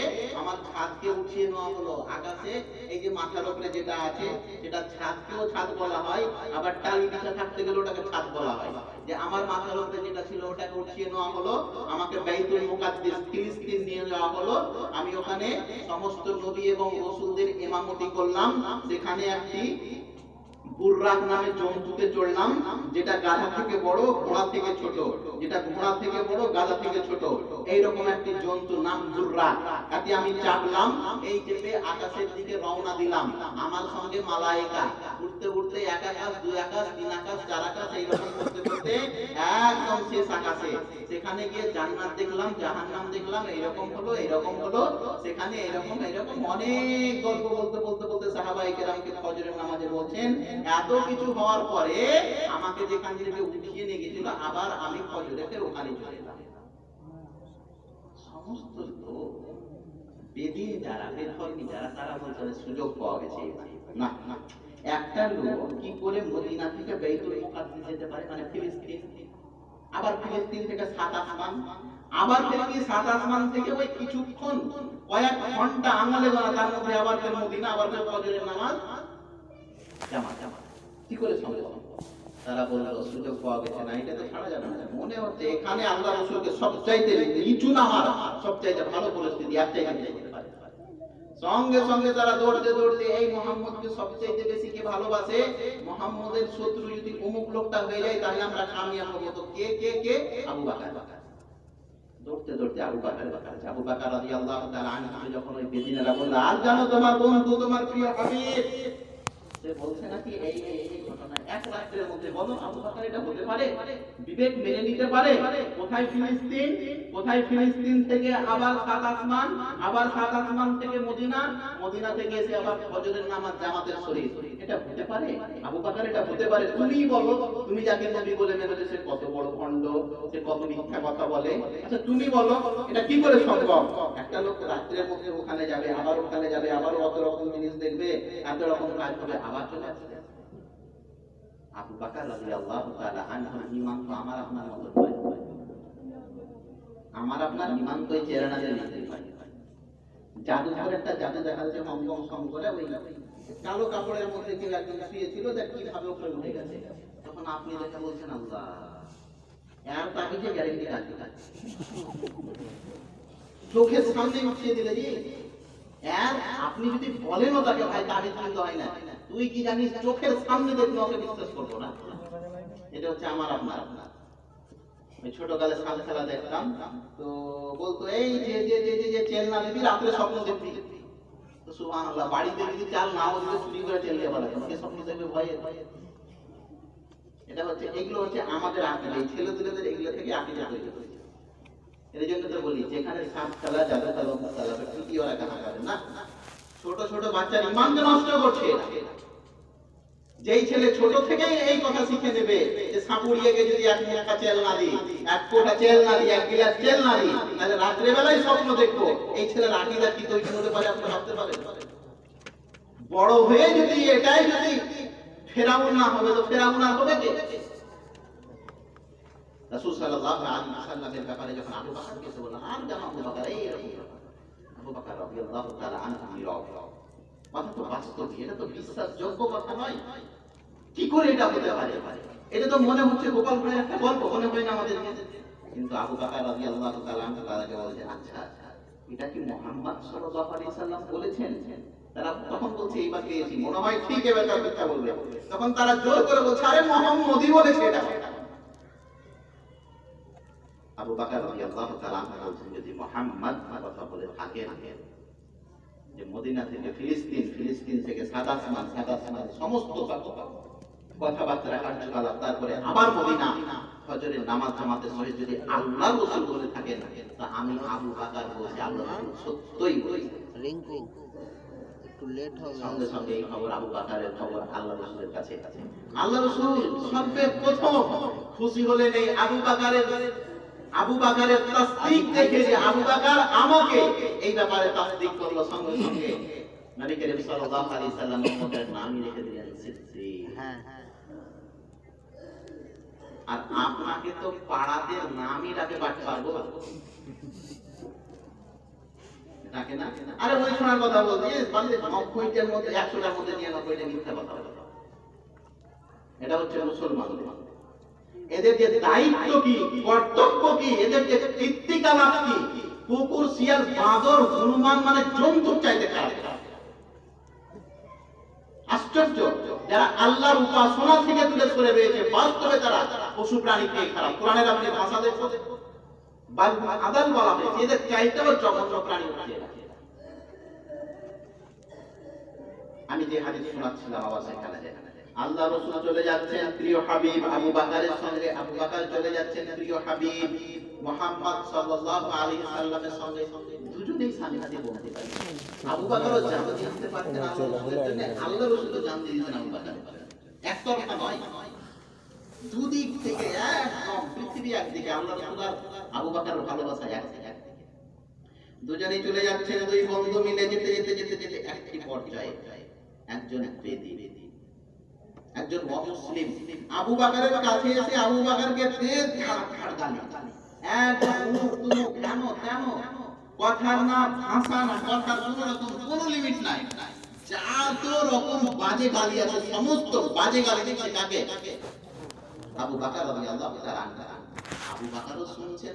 আমার ছাদকে উঠিয়ে নেওয়া হলো আকাশে। এই যে মাথার উপরে যেটা আছে সেটা ছাদকেও ছাদ বলা হয়, আবার টালি বিছা থাকতে গেলে ওটাকে ছাদ বলা হয়। যে আমার মাথার উপরে যেটা ছিল ওটাকে উঠিয়ে নেওয়া হলো, আমাকে বাইতুল মুকাদ্দাস ফিলিস্তিন নিয়ে যাওয়া হলো। আমি ওখানে সমস্ত নবী এবং রাসূলদের ইমামতি করলাম। সেখানে একটি বুররাক নামে জন্তুতে চড়লাম, যেটা গাধা থেকে বড়, ঘোড়া থেকে ছোট, যেটা ঘোড়া থেকে বড়, গাধা থেকে ছোট, এইরকম একটি জন্তু নাম বুররাক। তাতে আমি চাপলাম, এই চেপে আকাশের দিকে রওনা দিলাম। আমার সঙ্গে মালায়েকা উঠতে উঠতে এক আকাশ, দুই আকাশ, তিন আকাশ, চার আকাশ, এইরকম করতে করতে একদম শেষ আকাশে। সেখানে গিয়ে জান্নাত দেখলাম, জাহান্নাম দেখলাম, এইরকম হলো, এইরকম হলো, সেখানে এইরকম এইরকম অনেক গল্প বলতে বলতে বলতে সাহাবায়ে কেরামকে ফজরের নামাজে বলছেন, এত কিছু হওয়ার পরে আমাকে যেখান থেকে উঠিয়ে নিয়ে গেছিল, আবার আমি ফজরের ওখানে চলে এলাম। সমস্ত লোক বেদিন যারা, বেধর্মী যারা, তারা বলছে সুযোগ পাওয়া গেছে। না না, একটা লোক কি করে মদিনা থেকে বাইতুল মুকাদ্দাস যেতে পারে, মানে ফিলিস্তিন, আবার ফিলিস্তিন থেকে সাত আসমান, আবার ফিরে সাত আসমান থেকে ওই কিছুক্ষণ কয়েক ঘন্টা আঙুলে গোনা, তার মধ্যে আবার ফের মদিনা, আবার ফের ফজরের নামাজ জামাত। কি করে সম্ভব? তারা বলল সুযোগ পাওয়া গেছে না, এটা তো ছাড়া যাবে না। মনে হচ্ছে এখানে আল্লাহ রাসূলকে সবচাইতে নিচু নামার সবচাইতে ভালো পরিস্থিতি একটাই হতে পারে। সঙ্গে সঙ্গে তারা দৌড়তে দৌড়তে এই মুহাম্মদকে সবচাইতে বেশি কে ভালোবাসে, মুহাম্মদের শত্রু যদি অমুক লোকটা হয়ে যায় তাহলে আমরা কামিয়াব হব। তো কে কে কে? আবু বকর। দৌড়তে দৌড়তে আবু বকর রাদিয়াল্লাহু তাআলা আনহু যখন ওই বেদিনেরা বলল, আর জানো তোমার বন্ধু, তোমার প্রিয় হাবিব, সে বলছে নাকি এই ঘটনা এক রাতের মধ্যে, বলো আবু বকর এটা হতে পারে? বিবেক মেনে নিতে পারে? কোথায় ফিলিস্তিন, কোথায় ফিলিস্তিন থেকে আবার সাত আসমান, আবার সাত আসমান থেকে মদিনা, মদিনা থেকে এসে আবার ফজরের নামাজ জামাতের শরীর, এটা হতে পারে? আবু বকর এটা হতে পারে? তুমি বলো, তুমি যাকে নবী বলে মেনেছো সে কত বড় ভণ্ড, সে কত মিথ্যা কথা বলে। আচ্ছা তুমি বলো এটা কি করে সম্ভব? একটা লোক রাত্রের মধ্যে ওখানে যাবে, আবার ওখানে যাবে, আবার কত রকম জিনিস দেখবে, এত রকম কাজ হবে, আবার চলে আসবে। আবু বকর রাদিয়াল্লাহু তাআলা আনহু ঈমান তো আমার আপনার মতো নয়। আমার আপনার ঈমান তো এই চেহারা দিয়ে নিতে পারে। জাদুঘর একটা জাদু দেখাচ্ছে, হংকং সং করে ওই কালো কাপড়ের মধ্যে কেউ একজন শুয়েছিল, দেখ কিভাবে উপরে উঠে গেছে। তখন আপনি দেখে বলছেন, আল্লাহ এর তাবিজে গ্যারান্টি কাজ করে। চোখের সামনে উঠিয়ে দিলে জি, এর আপনি যদি বলেনও তাকে ভাই তাবিজ কিন্তু হয় না, তুই কি জানিস চোখের সামনে দেখলে ওকে বিশ্বাস করবো না। এটা হচ্ছে আমার আপনার। ওই ছোটকালে সাল খেলা দেখতাম, তো বলতো এই যে যে যে যে চেল না দিবি রাত্রে স্বপ্ন দেখবি। তো সুবহানাল্লাহ, বাড়িতে যদি চাল নাও দিলে চুরি করে চেল দিয়ে বলে তোমাকে স্বপ্ন দেখবে ভয়ে। এটা হচ্ছে, এগুলো হচ্ছে আমাদের আকীদা, এই ছেলেদের এগুলো থেকে আকীদা তৈরি হয়েছে। এর জন্য তো বলি যেখানে সাপ খেলা, জাদু খেলা, খেলা ঠিকই ওরা কেন করে না। ছোট ছোট বাচ্চার ঈমানকে নষ্ট করছে। যেই ছেলে ছোট থেকেই এই কথা শিখে নেবে যে সাপুড়িয়াকে যদি এক মুঠা চেল না দিই, এক কোটা চেল না দিই, এক গিলাস চেল না দিই, তাহলে রাত্রে বেলায় স্বপ্ন দেখবো, এই ছেলের আকীদা কি তৈরি হতে পারে আপনি ভাবতে পারেন? বড় হয়ে যদি এটাই যদি ফেরাউন না হবে, তো ফেরাউন আর হবে কে? রাসূল সাল্লাল্লাহু আলাইহি ওয়াসাল্লামের ব্যাপারে যখন আবু বকরকে বললেন, আর জানো আবু বকর এই এরকম, আবু বকর রাদিয়াল্লাহু তাআলা আনহু নীরব। কথা তো বাস্তব, এটা তো বিশ্বাসযোগ্য কথা নয়। কি করে এটা হতে পারে? এটা তো মনে হচ্ছে গোপাল ভাইয়ের একটা গল্প, মনে হয় না আমাদের। কিন্তু আবু বকর রাদিয়াল্লাহু তাআলা আনহু তাআলাকে বলছেন, আচ্ছা এটা কি মুহাম্মদ সাল্লাল্লাহু আলাইহি ওয়াসাল্লাম বলেছেন? তারা তখন বলছে এইবার পেয়েছি, মনে হয় ঠিক এবার তার মিথ্যা বলবে। তখন তারা জোর করে বলছে, আরে মুহাম্মদই বলেছে এটা। আবু বকর রাদিয়াল্লাহু তাআলা আনহু বলছেন, যদি মুহাম্মদ কথা বলে থাকেন যে মদিনা থেকে ফিলিস্তিন, ফিলিস্তিন থেকে সাত আসমান, সাত আসমান সমস্ত কথাবার্তা কার্যকলাপ, তারপরে আবার মদিনা, ফজরের নামাজ জামাতের সহিত যদি আল্লাহর রাসূল বলে থাকেন, তা আমি আবু বকর বলছি আল্লাহর রাসূল সত্যই বলি। রিঙ্কু একটু লেট হবে। সঙ্গে সঙ্গে এই খবর আবু বকরের খবর আল্লাহর রাসূলের কাছে। আল্লাহর রাসূল সবচেয়ে প্রথম খুশি হলেন এই আবু বকরের তাসদীক দেখে, যে আবু বকর আমাকে এই ব্যাপারে তাসদীক করলো। সঙ্গে সঙ্গে নবী করিম সাল্লাল্লাহু আলাইহি সাল্লাম ওনার নামই রেখে দিলেন সিদ্দিক। হ্যাঁ, আর আপনাকে তো পাড়াতে নামই ডাকে পারবো ডাকে না। আরে ওই শোনার কথা বলছি, 90টার মধ্যে 100টার মধ্যে 99টা মিথ্যা কথা বলে। এটা হচ্ছে মুসলমান। এদের যে দায়িত্ব কি, কর্তব্য কি, এদের যে কীর্তিকলাপ কি, কুকুর শিয়াল বাঁদর হনুমান মানে জন্তুর চাইতে খারাপ। আশ্চর্য, যারা আল্লাহর উপাসনা থেকে দূরে সরে রয়েছে, বাস্তবে তারা পশু প্রাণী থেকে খারাপ। কোরআনের আপনি ভাষা দেখো, আদাল বলা হয়েছে, এদের চাইতেও জঘন্য প্রাণী হচ্ছে। আমি যে হাদিস শোনাচ্ছিলাম আবার সেখানে আল্লাহ রাসূল চলে যাচ্ছেন প্রিয় হাবিব আবু বকরের সঙ্গে, আবু বকর চলে যাচ্ছেন প্রিয় হাবিব মুহাম্মদ সাল্লাল্লাহু আলাইহি সাল্লামের সঙ্গে। দুজনেই সাথে বলতে পারে। আবু বকরও জানতে পারতেন আল্লাহর রাসূলের জন্য, আল্লাহ রাসূলও জানতে দিতেন আবু বকর। একতরফা নয়, দুদিক থেকে একদম পৃথিবী একদিকে, আল্লাহ রাসূল আর আবু বকরের ভালোবাসা একদিকে। দুজনেই চলে যাচ্ছেন, দুই বন্ধু মিলে যেতে যেতে যেতে যেতে একটি পর্যায়ে একজন বেদী, একজন অমুসলিম আবু বকরের কাছে এসে আবু বকরকে তেজ ধার গালি, একদম কেন কেন, কথার না ভাষা না, কথার কোনো লিমিট নাই, যত রকম বাজে গালি আছে সমস্ত বাজে গালি দিচ্ছে কাকে? আবু বকর রাদিয়াল্লাহু তাআলা আনহু। আবু বকরও শুনছেন,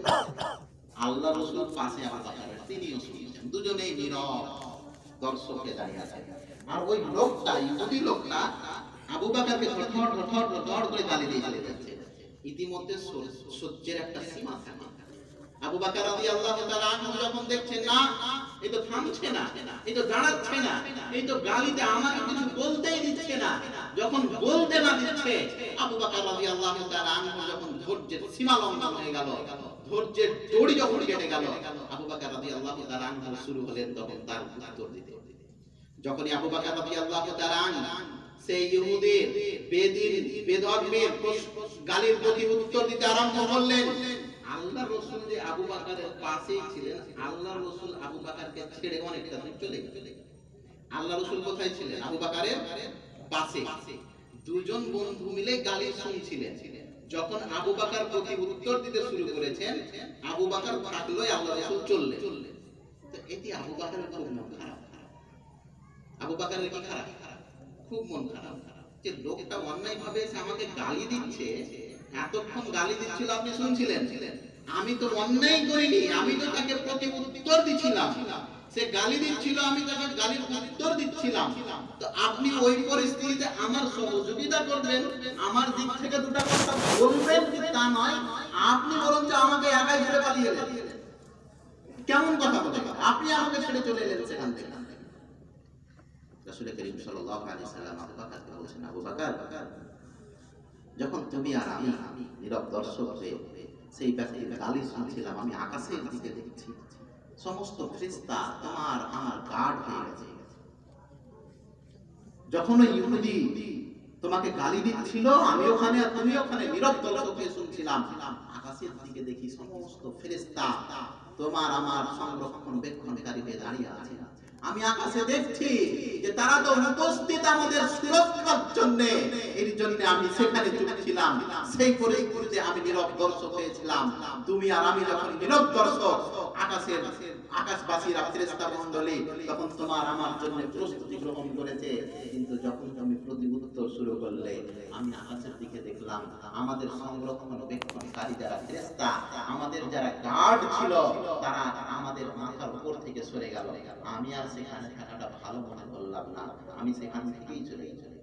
আল্লাহর রাসূল পাশে আবু বকর তিনিও শুনছেন, দুজনেই নীরব দর্শকে দাঁড়িয়ে আছেন। আর ওই লোকটা, ইহুদি লোকটা আবু বকরকে ধর করে গালি দিয়ে চলে যাচ্ছে। ইতিমধ্যে সহ্যের একটা সীমা থাকে। আবু বকর রাদিয়াল্লাহু তাআলা আনহু যখন দেখছেন না, এই তো থামছে না, এই তো দাঁড়াচ্ছে না, এই তো গালিতে আমাকে কিছু বলতেই দিচ্ছে না, যখন বলতে না দিচ্ছে, আবু বকর রাদিয়াল্লাহু তাআলা আনহু যখন ধৈর্যের সীমা লঙ্ঘন হয়ে গেল, ধৈর্যের দড়ি যখন কেটে গেল, আবু বকর রাদিয়াল্লাহু তাআলা আনহু শুরু হলেন তখন তার উত্তর দিতে। যখনই আবু বকর রাদিয়াল্লাহু তাআলা আনহু সেই ইহুদির বেদর্মীর গালির প্রতি উত্তর দিতে আরম্ভ করলেন, আল্লাহর রাসূল যে আবু বকরের পাশেই ছিলেন, আল্লাহর রাসূল আবু বকরকে ছেড়ে অনেকটা দূর চলে গেলেন। আল্লাহর রাসূল কোথায় ছিলেন? আবু বকরের পাশে। দুজন বন্ধু মিলে গালি শুনছিলেন। যখন আবু বকর প্রতি উত্তর দিতে শুরু করেছেন, আবু বকর থাকলোই আল্লাহর রাসূল চললেন। তো এটি আবু বকরের খুব মন খারাপ। আবু বকরের কি খারাপ? খুব মন খারাপ যে লোকটা অন্যায় ভাবে এসে আমাকে গালি দিচ্ছে। এতক্ষণ গালি দিচ্ছিল, আপনি শুনছিলেন, আমি তো অন্যায় করিনি, আমি তো তাকে প্রতি উত্তর দিচ্ছিলাম। সে গালি দিচ্ছিল, আমি তাকে গালির উত্তর দিচ্ছিলাম। তো আপনি ওই পরিস্থিতিতে আমার সহযোগিতা করবেন, আমার দিক থেকে দুটো কথা বলবেন, তা নয় আপনি বরঞ্চ আমাকে একাই ছেড়ে পালিয়ে গেলেন। কেমন কথা বলে? আপনি আমাকে ছেড়ে চলে এলেন সেখান থেকে। রাসূল করিম সাল্লাল্লাহু আলাইহি সাল্লাম আবু বকরকে বলেছেন, আবু বকর, যখন তুমি আর আমি নীরব দর্শক হয়ে সেই ব্যক্তির গালি শুনছিলাম, আমি আকাশের দিকে দেখছি, সমস্ত ফেরেশতা তোমার আমার গার্ড হয়ে গেছে। যখন ওই ইহুদি তোমাকে গালি দিচ্ছিল, আমি ওখানে আর তুমি ওখানে নীরব দর্শক হয়ে শুনছিলাম, আকাশের দিকে দেখি সমস্ত ফেরেশতা তোমার আমার সংরক্ষণ বেক্ষণকারী হয়ে দাঁড়িয়ে আছে। আমি আকাশে দেখছি যে তারা তো উপস্থিত আমাদের সুরক্ষার জন্য, এর জন্য আমি সেখানে চুপ ছিলাম। সেই পরিস্থিতিতে আমি নীরব দর্শক হয়েছিলাম। তুমি আর আমি যখন নীরব দর্শক, আকাশবাসীরা ফেরেশতা মণ্ডলী তখন তোমার আমার জন্য প্রস্তুতি গ্রহণ করেছে। কিন্তু যখন তুমি প্রতি উত্তর শুরু করলে, আমি আকাশের দিকে দেখলাম আমাদের সংরক্ষণ বেক্ষণকারী যারা ফেরেশতা, আমাদের যারা গার্ড ছিল, তারা আমাদের মাথার উপর থেকে সরে গেল। আমি আর সেখানে থাকাটা ভালো মনে করলাম না, আমি সেখান থেকেই চলে গেলাম।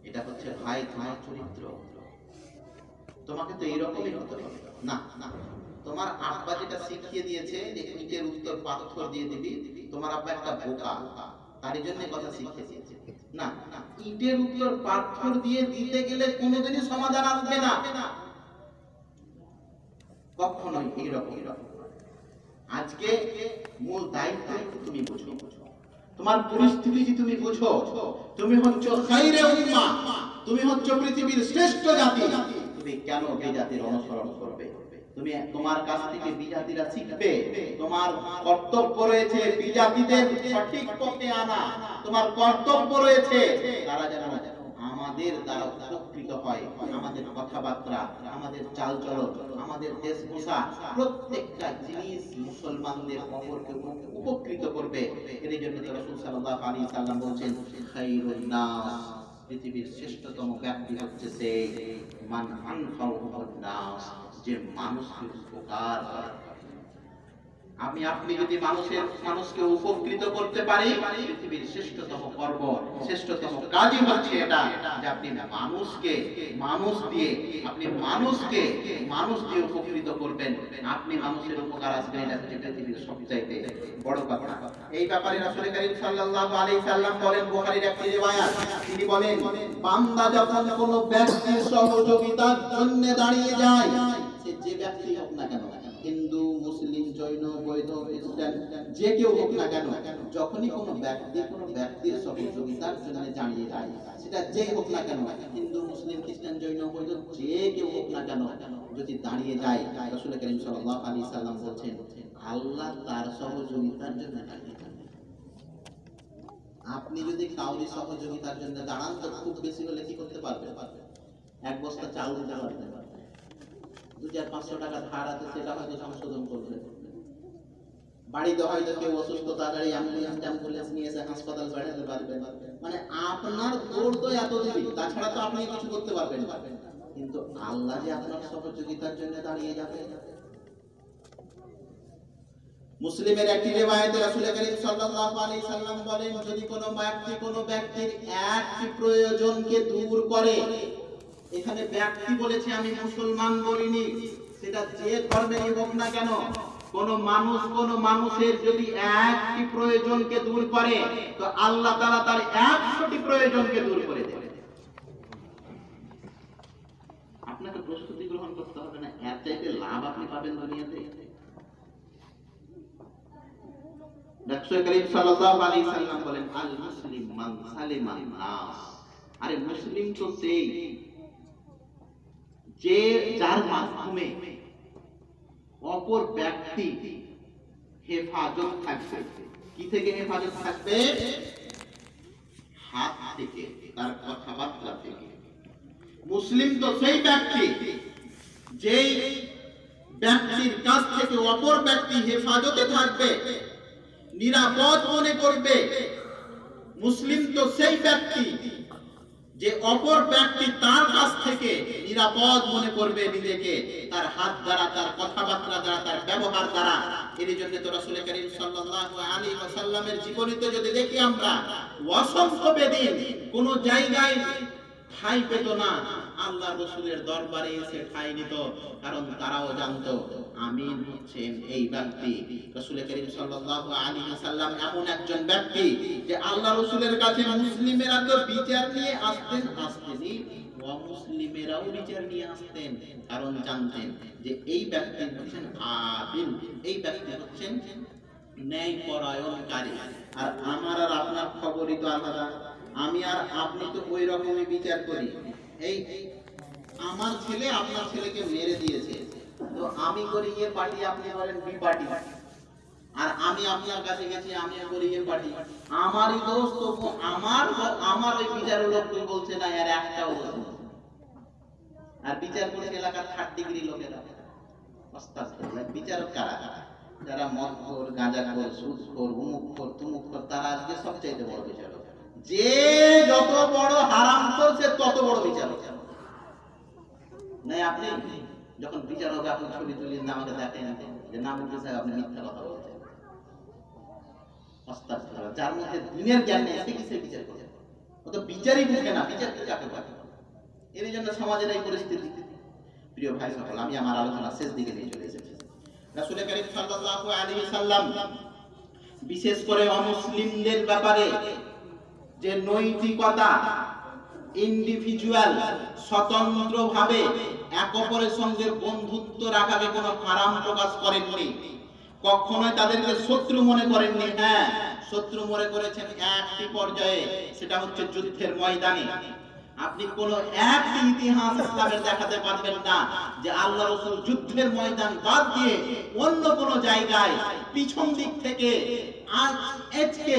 এটা হচ্ছে ভাই তোমার চরিত্র। তোমাকে তো এইরকমই হতে হবে না। তোমার আব্বা যেটা শিখিয়ে দিয়েছে যে ইটের উত্তর পাথর দিয়ে দিবি, তোমার আব্বা একটা বোকা, তার জন্য কথা শিখিয়ে দিয়েছে। না, ইটের উপর পাথর দিয়ে দিতে গেলে কোনোদিনই সমাধান আসবে না, কখনোই এইরকম। আজকে মূল দায়িত্ব তুমি বুঝো, তোমার পরিস্থিতি তুমি বুঝো, তুমি হচ্ছে খায়রে উম্মাহ, তুমি হচ্ছে পৃথিবীর শ্রেষ্ঠ জাতি, তুমি কেন বিজাতির অনুসরণ করবে? তুমি তোমার কাছ থেকে বিজাতিরা শিখবে, তোমার কর্তব্য রয়েছে বিজাতিদের সঠিক পথে আনা, তোমার কর্তব্য রয়েছে তারা যেন আমাদের দ্বারা উপকৃত হয়, আমাদের কথাবার্তা, আমাদের চালচলন, আমাদের বেশভূষা, প্রত্যেকটা জিনিস মুসলমানদের অপরকে উপকৃত করবে। এর জন্য রাসূল সাল্লাল্লাহু আলাইহি সাল্লাম বলেন, খায়রুন নাস, পৃথিবীর শ্রেষ্ঠতম ব্যক্তি হচ্ছে সেই মান আনফাউহুন নাস, যে মানুষকে উপকার করে। আমি আপনি যদি মানুষকে উপকৃত করতে পারি, পৃথিবীর শ্রেষ্ঠতম কর্ম, শ্রেষ্ঠতম কাজই হচ্ছে এটা, যে আপনি মানুষ দিয়ে উপকৃত করবেন, আপনি মানুষের উপকার আসবেন, এটা হচ্ছে পৃথিবীর সবচাইতে বড় কথা। এই ব্যাপারে রাসূল করিম সাল্লাল্লাহু আলাইহি সাল্লাম বলেন, বুখারীর একটি রিওয়ায়াত, তিনি বলেন, বান্দা যখন কোনো ব্যক্তির সহযোগিতার জন্য দাঁড়িয়ে যায়, সে যে ব্যক্তি হোক না কেন, হিন্দু, মুসলিম, জৈন, বৌদ্ধ, খ্রিস্টান, যে কেউ হোক না কেন, যখনই কোনো ব্যক্তির সহযোগিতার জন্য দাঁড়িয়ে যায়, সেটা যেই হোক না কেন, হিন্দু, মুসলিম, খ্রিস্টান, জৈন, বৌদ্ধ, যে কেউ হোক না কেন, যদি দাঁড়িয়ে যায়, রাসূল করিম সাল্লাল্লাহু আলাইহি সাল্লাম বলেন, আল্লাহ তার সহযোগিতার জন্য দাঁড়িয়ে যান। আপনি যদি কাউরি সহযোগিতার জন্য দাঁড়ান, তো খুব বেশি হলে কি করতে পারবেন? এক বস্তা চাল দিতে পারবেন, 2-500 টাকা ধার আছে, সেটা হয়তো সংশোধন করবে। বাড়িতে হয়তো কেউ অসুস্থ, তাড়াতাড়ি অ্যাম্বুলেন্স নিয়ে এসে হাসপাতাল পাঠাতে পারবেন। মানে আপনার দৌড় তো এত দিবি, তাছাড়া তো আপনি কিছু করতে পারবেন না। কিন্তু আল্লাহ যে আপনার সহযোগিতার জন্য দাঁড়িয়ে যাবে। মুসলিমের একটি রিওয়ায়াতে রাসূল করিম সাল্লাল্লাহু আলাইহি সাল্লাম বলেন, যদি কোনো ব্যক্তির একটি প্রয়োজনকে দূর করে, এখানে ব্যক্তি বলেছে, আমি মুসলমান বলিনি, সেটা যে ধর্মেরই হোক না কেন, কোন মানুষের যদি একটি প্রয়োজনকে দূর করে, তো আল্লাহ তাআলা তার 100টি প্রয়োজনকে দূর করে দেবে। আপনাকে প্রস্তুতি গ্রহণ করতে হবে না, এর চাইতে লাভ আপনি পাবেন দুনিয়াতে। রাসূল করিম সাল্লাল্লাহু আলাইহি সাল্লাম বলেন, আল মুসলিম মান সালিমান নাস, আরে মুসলিম তো সেই যে যার মাধ্যমে অপর ব্যক্তি হেফাজত থাকবে। কি থেকে হেফাজত থাকবে? হাত থেকে, তার কথাবার্তা থেকে। মুসলিম তো সেই ব্যক্তি যেই ব্যক্তির কাছ থেকে অপর ব্যক্তি হেফাজতে থাকবে, নিরাপদ মনে করবে। মুসলিম তো সেই ব্যক্তি যে অপর ব্যক্তি তার কাছ থেকে নিরাপদ মনে করবে নিজেকে, তার হাত দ্বারা, তার কথাবার্তা দ্বারা, তার ব্যবহার দ্বারা। এর জন্য তো রাসূল করিম সাল্লাল্লাহু আলাইহি ওয়াসাল্লামের জীবনীতে যদি দেখি আমরা, অসংখ্য বেদিন কোন জায়গায় ঠাঁই পেত না, আল্লাহ রাসূলের দরবারে এসে ঠাঁই নিত, কারণ তারাও জানতো আমিন হচ্ছেন এই ব্যক্তি। রাসূল করিম সাল্লাল্লাহু আলাইহি ওয়াসাল্লাম এমন একজন ব্যক্তি যে আল্লাহ রাসূলের কাছে মুসলিমেরা তো বিচার নিয়ে আসতেনই, অমুসলিমেরাও বিচার নিয়ে আসতেন, কারণ জানতেন যে এই ব্যক্তি হচ্ছেন আদিল, এই ব্যক্তি হচ্ছেন ন্যায়পরায়ণকারী। আর আমার আর আপনার খবরই তো আলাদা। আমি আর আপনি তো ওই রকমই বিচার করি। এই আমার ছেলে আপনার ছেলেকে মেরে দিয়েছে, তো আমি করি এ পার্টি, আপনি করেন বি পার্টি। আর আমি আপনার কাছে গেছি, আমিও করি এ পার্টি, আমারই দোষ, তবু আমার ওই বিচারের লোক বলছে না, আর একটাও বলছে না। আর বিচার করছে এলাকার 3rd ডিগ্রি লোকেরা। বিচারক কারা? যারা মদখোর, গাঁজাখোর, সুদখোর, অমুকখোর, তুমুকখোর, তারা আজকে সবচাইতে বড় বিচারক। যে যত বড় হারাম করছে তত বড় বিচারক। নাই আপনি যখন বিচার হবে, আপনি ছবি তুলিয়ে আমাকে দেখেন যে নাম উঠেছে, আপনি মিথ্যা কথা বলছেন। যার মধ্যে দিনের জ্ঞান নেই, সে কিসের বিচার করে? ও তো বিচারই বুঝে না, বিচার কি কাকে বলে? এর জন্য সমাজের এই পরিস্থিতি। প্রিয় ভাই সকল, আমি আমার আলোচনা শেষ দিকে নিয়ে চলে এসেছি। রাসূল করিম সাল্লাল্লাহু আলাইহি সাল্লাম বিশেষ করে অমুসলিমদের ব্যাপারে যে নৈতিকতা, ইন্ডিভিজুয়াল, স্বতন্ত্রভাবে এক অপরের সঙ্গে বন্ধুত্ব রাখাকে কোনো হারাম প্রকাশ করেননি, কখনোই তাদেরকে শত্রু মনে করেননি। হ্যাঁ, শত্রু মনে করেছেন একটি পর্যায়ে, সেটা হচ্ছে যুদ্ধের ময়দানে। আপনি কোন একটি ইতিহাস ইসলামের দেখাতে পারবেন না যে আল্লাহ রাসূল যুদ্ধের ময়দান বাদ দিয়ে অন্য কোন জায়গায় পিছন দিক থেকে আজকে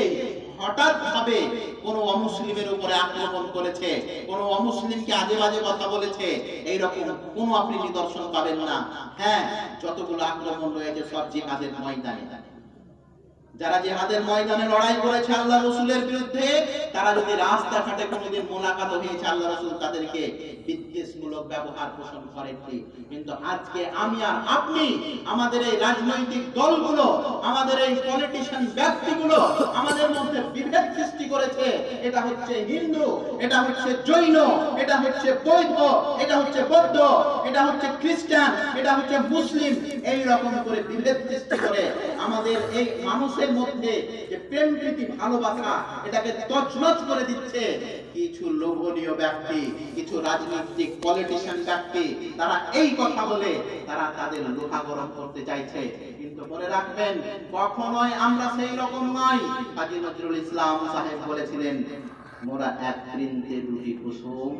হঠাৎ ভাবে কোন অমুসলিমের উপরে আক্রমণ করেছে, কোন অমুসলিমকে আজে বাজে কথা বলেছে, এইরকম কোন আপনি নিদর্শন পাবেন না। হ্যাঁ, যতগুলো আক্রমণ রয়েছে সব জিহাদের ময়দানে। যারা জিহাদের ময়দানে লড়াই করেছে আল্লাহ রাসূলের বিরুদ্ধে, তারা যদি রাস্তাঘাটে কোনোদিন মোলাকাত হয়েছে, আল্লাহ রাসূল তাদেরকে বিদ্বেষমূলক ব্যবহার পোষণ করেননি। কিন্তু আজকে আমি আর আপনি, আমাদের এই রাজনৈতিক দলগুলো, আমাদের এই পলিটিশিয়ান ব্যক্তিগুলো আমাদের মধ্যে বিভেদ সৃষ্টি করেছে। এটা হচ্ছে হিন্দু, এটা হচ্ছে জৈন, এটা হচ্ছে বৌদ্ধ, এটা হচ্ছে বৌদ্ধ, এটা হচ্ছে খ্রিস্টান, এটা হচ্ছে মুসলিম, এই রকম করে বিভেদ সৃষ্টি করে আমাদের এই মানুষের মধ্যে যে প্রেম প্রীতি ভালোবাসা, এটাকে তছনছ করে দিচ্ছে কিছু লোভনীয় ব্যক্তি, কিছু রাজনৈতিক পলিটিশিয়ান ব্যক্তি। তারা এই কথা বলে তারা তাদের লোহা গরম করতে চাইছে। কিন্তু মনে রাখবেন, কখনোই আমরা সেই রকম নয়। কাজী নজরুল ইসলাম সাহেব বলেছিলেন, মোরা এক বৃন্তে দুটি কুসুম,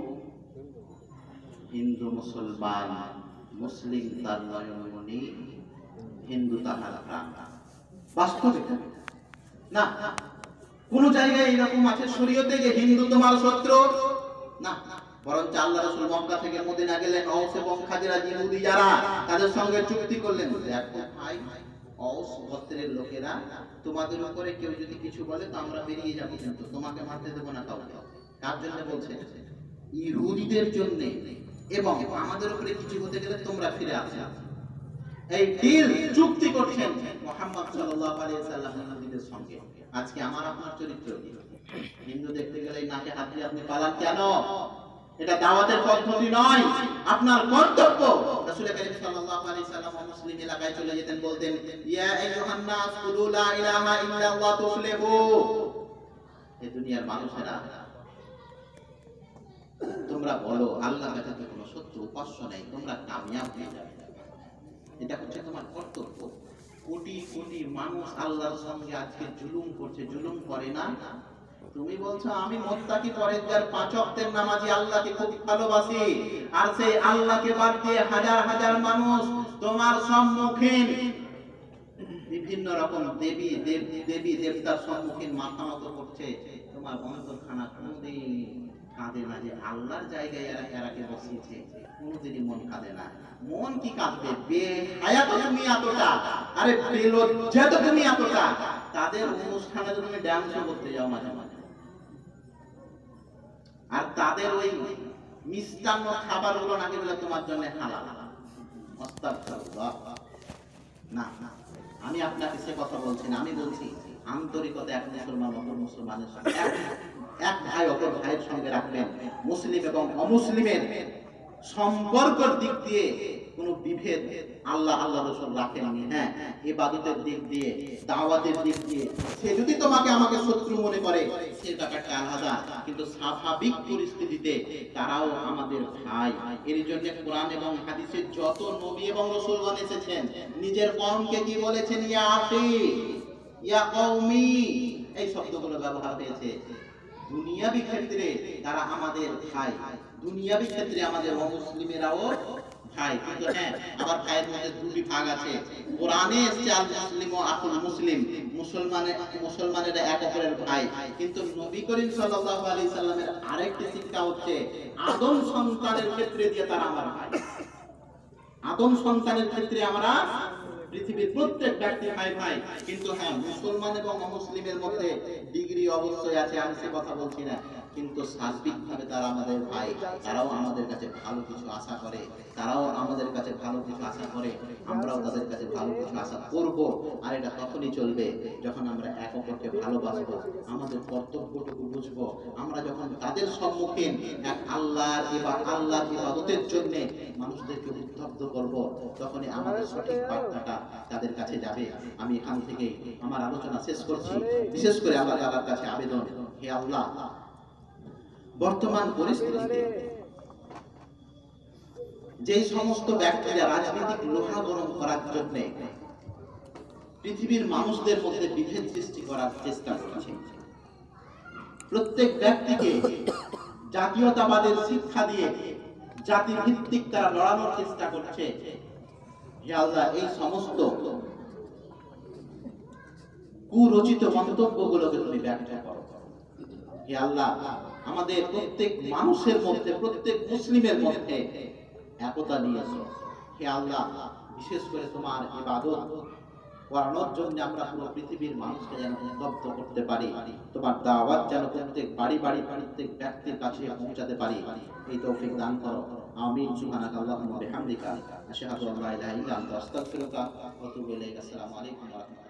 হিন্দু মুসলমান, মুসলিম তার নয়নমণি, হিন্দু তাহার প্রাণ। বাস্তবে না, কোন জায়গায় এরকম আছে শরীয়তে যে হিন্দু তোমার শত্রু? না, বরঞ্চ আল্লাহ রাসূল মক্কা থেকে মদিনা গেলেন, ঔস এবং খাজরাজ ইহুদি যারা, তাদের সঙ্গে চুক্তি করলেন, দেখো ভাই, ঔস গোত্রের লোকেরা তোমাদের উপরে কেউ যদি কিছু বলে তো আমরা বেরিয়ে যাবো, কিন্তু তোমাকে মারতে দেব না কাউকে। কার জন্য বলছে? ইহুদিদের জন্য। এবং আমাদের উপরে কিছু হতে গেলে তোমরা ফিরে আসো। এই ডিল, চুক্তি করছেন মুহাম্মদ সাল্লাল্লাহু আলাইহি সাল্লামের নবীদের সঙ্গে। আজকে আমার আপনার চরিত্র, হিন্দু দেখতে গেলে নাকে হাত দিয়ে আপনি পালান কেন? এটা দাওয়াতের পদ্ধতি নয়, আপনার কর্তব্য। রাসূল কারীম সাল্লাল্লাহু আলাইহি সাল্লাম মুসলিম এলাকায় চলে যেতেন, বলতেন, ইয়া আইয়ুহান নাস কুলু লা ইলাহা ইল্লাল্লাহ তুফলিহু। এই দুনিয়ার মানুষেরা, তোমরা বলো আল্লাহর কাছে কোনো সত্য উপাস্য নেই, তোমরা কামিয়াব হয়ে যাবে। এটা হচ্ছে তোমার কর্তব্য। কোটি কোটি মানুষ আল্লাহর সঙ্গে আজকে জুলুম করছে, জুলুম করে না? তুমি বলছো আমি মুত্তাকি, পরেজগার, পাঁচ ওয়াক্তের নামাজি, আল্লাহকে খুব ভালোবাসি, আর সেই আল্লাহকে বাদ দিয়ে হাজার হাজার মানুষ তোমার সম্মুখীন বিভিন্ন রকম দেবী দেবতার সম্মুখীন মাথা নত করছে। তোমার অন্তরখানা কোনদিন কাঁদে না যে আল্লাহর জায়গায় এরাকে বসিয়েছে? কোনদিনই মন কাঁদে না। মন কি কাঁদবে? বেহায়াত তুমি এতটা, আরে বেলজ্জা তো তুমি এতটা, তাদের অনুষ্ঠানে তুমি ডান্স করতে যাও মাঝে মাঝে, আর তাদের ওই মিষ্টান্ন খাবারগুলো নাকি বলে তোমার জন্য হালাল। আস্তাগফিরুল্লাহ। না, আমি আপনাকে সে কথা বলছি না, আমি বলছি আন্তরিকতা এক মুসলমান অপর মুসলমানের সঙ্গে, এক ভাই অপর ভাইয়ের সঙ্গে রাখবেন। মুসলিম এবং অমুসলিমের সম্পর্কের দিক দিয়ে কোনো বিভেদ আল্লাহ রাসূল রাখেননি। হ্যাঁ, ইবাদতের দিক দিয়ে, দাওয়াতের দিক দিয়ে সে যদি তোমাকে আমাকে শত্রু মনে করে, সে ব্যাপারটা আলাদা, কিন্তু স্বাভাবিক পরিস্থিতিতে তারাও আমাদের ভাই। এর জন্য কোরআন এবং হাদিসে যত নবী এবং রাসূলগণ এসেছেন, নিজের কওমকে কি বলেছেন? ইয়া আখি, ইয়া কওমি, এই শব্দগুলো ব্যবহার হয়েছে। দুনিয়াবি ক্ষেত্রে তারা আমাদের ভাই, দুনিয়াবি ক্ষেত্রে আমাদের অমুসলিমেরাও ভাই। কিন্তু হ্যাঁ, আবার ভাইয়ের মধ্যে দুটি ভাগ আছে। কোরআনে এসেছে আল মুসলিম ও আকুল মুসলিম, মুসলমানেরা এক অপরের ভাই। কিন্তু নবী করিম সাল্লাল্লাহু আলাইহি সাল্লামের আরেকটি শিক্ষা হচ্ছে, আদম সন্তানের ক্ষেত্রে দিয়ে তারা আমার ভাই। আদম সন্তানের ক্ষেত্রে আমরা পৃথিবীর প্রত্যেক ব্যক্তি ভাই ভাই। কিন্তু হ্যাঁ, মুসলমান এবং অমুসলিমের মধ্যে ডিগ্রি অবশ্যই আছে, আমি সে কথা বলছি না। কিন্তু সার্বিকভাবে তারা আমাদের ভাই, তারাও আমাদের কাছে ভালো কিছু আশা করে, তারাও আমাদের কাছে ভালো কিছু আশা করে, আমরাও তাদের কাছে ভালো কিছু আশা করব। আর এটা তখনই চলবে যখন আমরা এক অপরকে ভালোবাসবো, আমাদের কর্তব্যটুকু বুঝবো। আমরা যখন তাদের সম্মুখীন এক আল্লাহর ইবাদতের জন্য মানুষদেরকে উদ্বুদ্ধ করব, তখনই আমাদের সঠিক বার্তাটা তাদের কাছে যাবে। আমি এখান থেকে আমার আলোচনা শেষ করছি। বিশেষ করে আল্লাহ তাআলার কাছে আবেদন, হে আল্লাহ, বর্তমান পরিস্থিতিতে যে সমস্ত ব্যক্তিরা রাজনৈতিক লোহা গরম করার জন্য পৃথিবীর মানুষদের মধ্যে বিভেদ সৃষ্টি করার চেষ্টা করছে, প্রত্যেক ব্যক্তিকে জাতীয়তাবাদের শিক্ষা দিয়ে জাতিভিত্তিক তারা লড়ানোর চেষ্টা করছে, হে আল্লাহ, এই সমস্ত কুরচিত মন্তব্যগুলোকে তুমি ব্যাখ্যা করো। হে আল্লাহ, আমাদের প্রত্যেক মানুষের মধ্যে, প্রত্যেক মুসলিমের মধ্যে একতা নিয়ে এসো। হে আল্লাহ, বিশেষ করে তোমার ইবাদত করানোর জন্য আমরা পুরো পৃথিবীর মানুষকে যেন উদ্বুদ্ধ করতে পারি, তোমার দাওয়াত যেন প্রত্যেক বাড়ি বাড়ি প্রত্যেক ব্যক্তির কাছে পৌঁছাতে পারি, এই তৌফিক দান করো। আমিন। সুবহানাকাল্লাহুম্মা ওয়া বিহামদিকা আশহাদু আল্লা ইলাহা ইল্লা আনতা আস্তাগফিরুকা ওয়া আতুবু ইলাইক। আসসালামু আলাইকুম ওয়া রাহমাতুল্লাহ।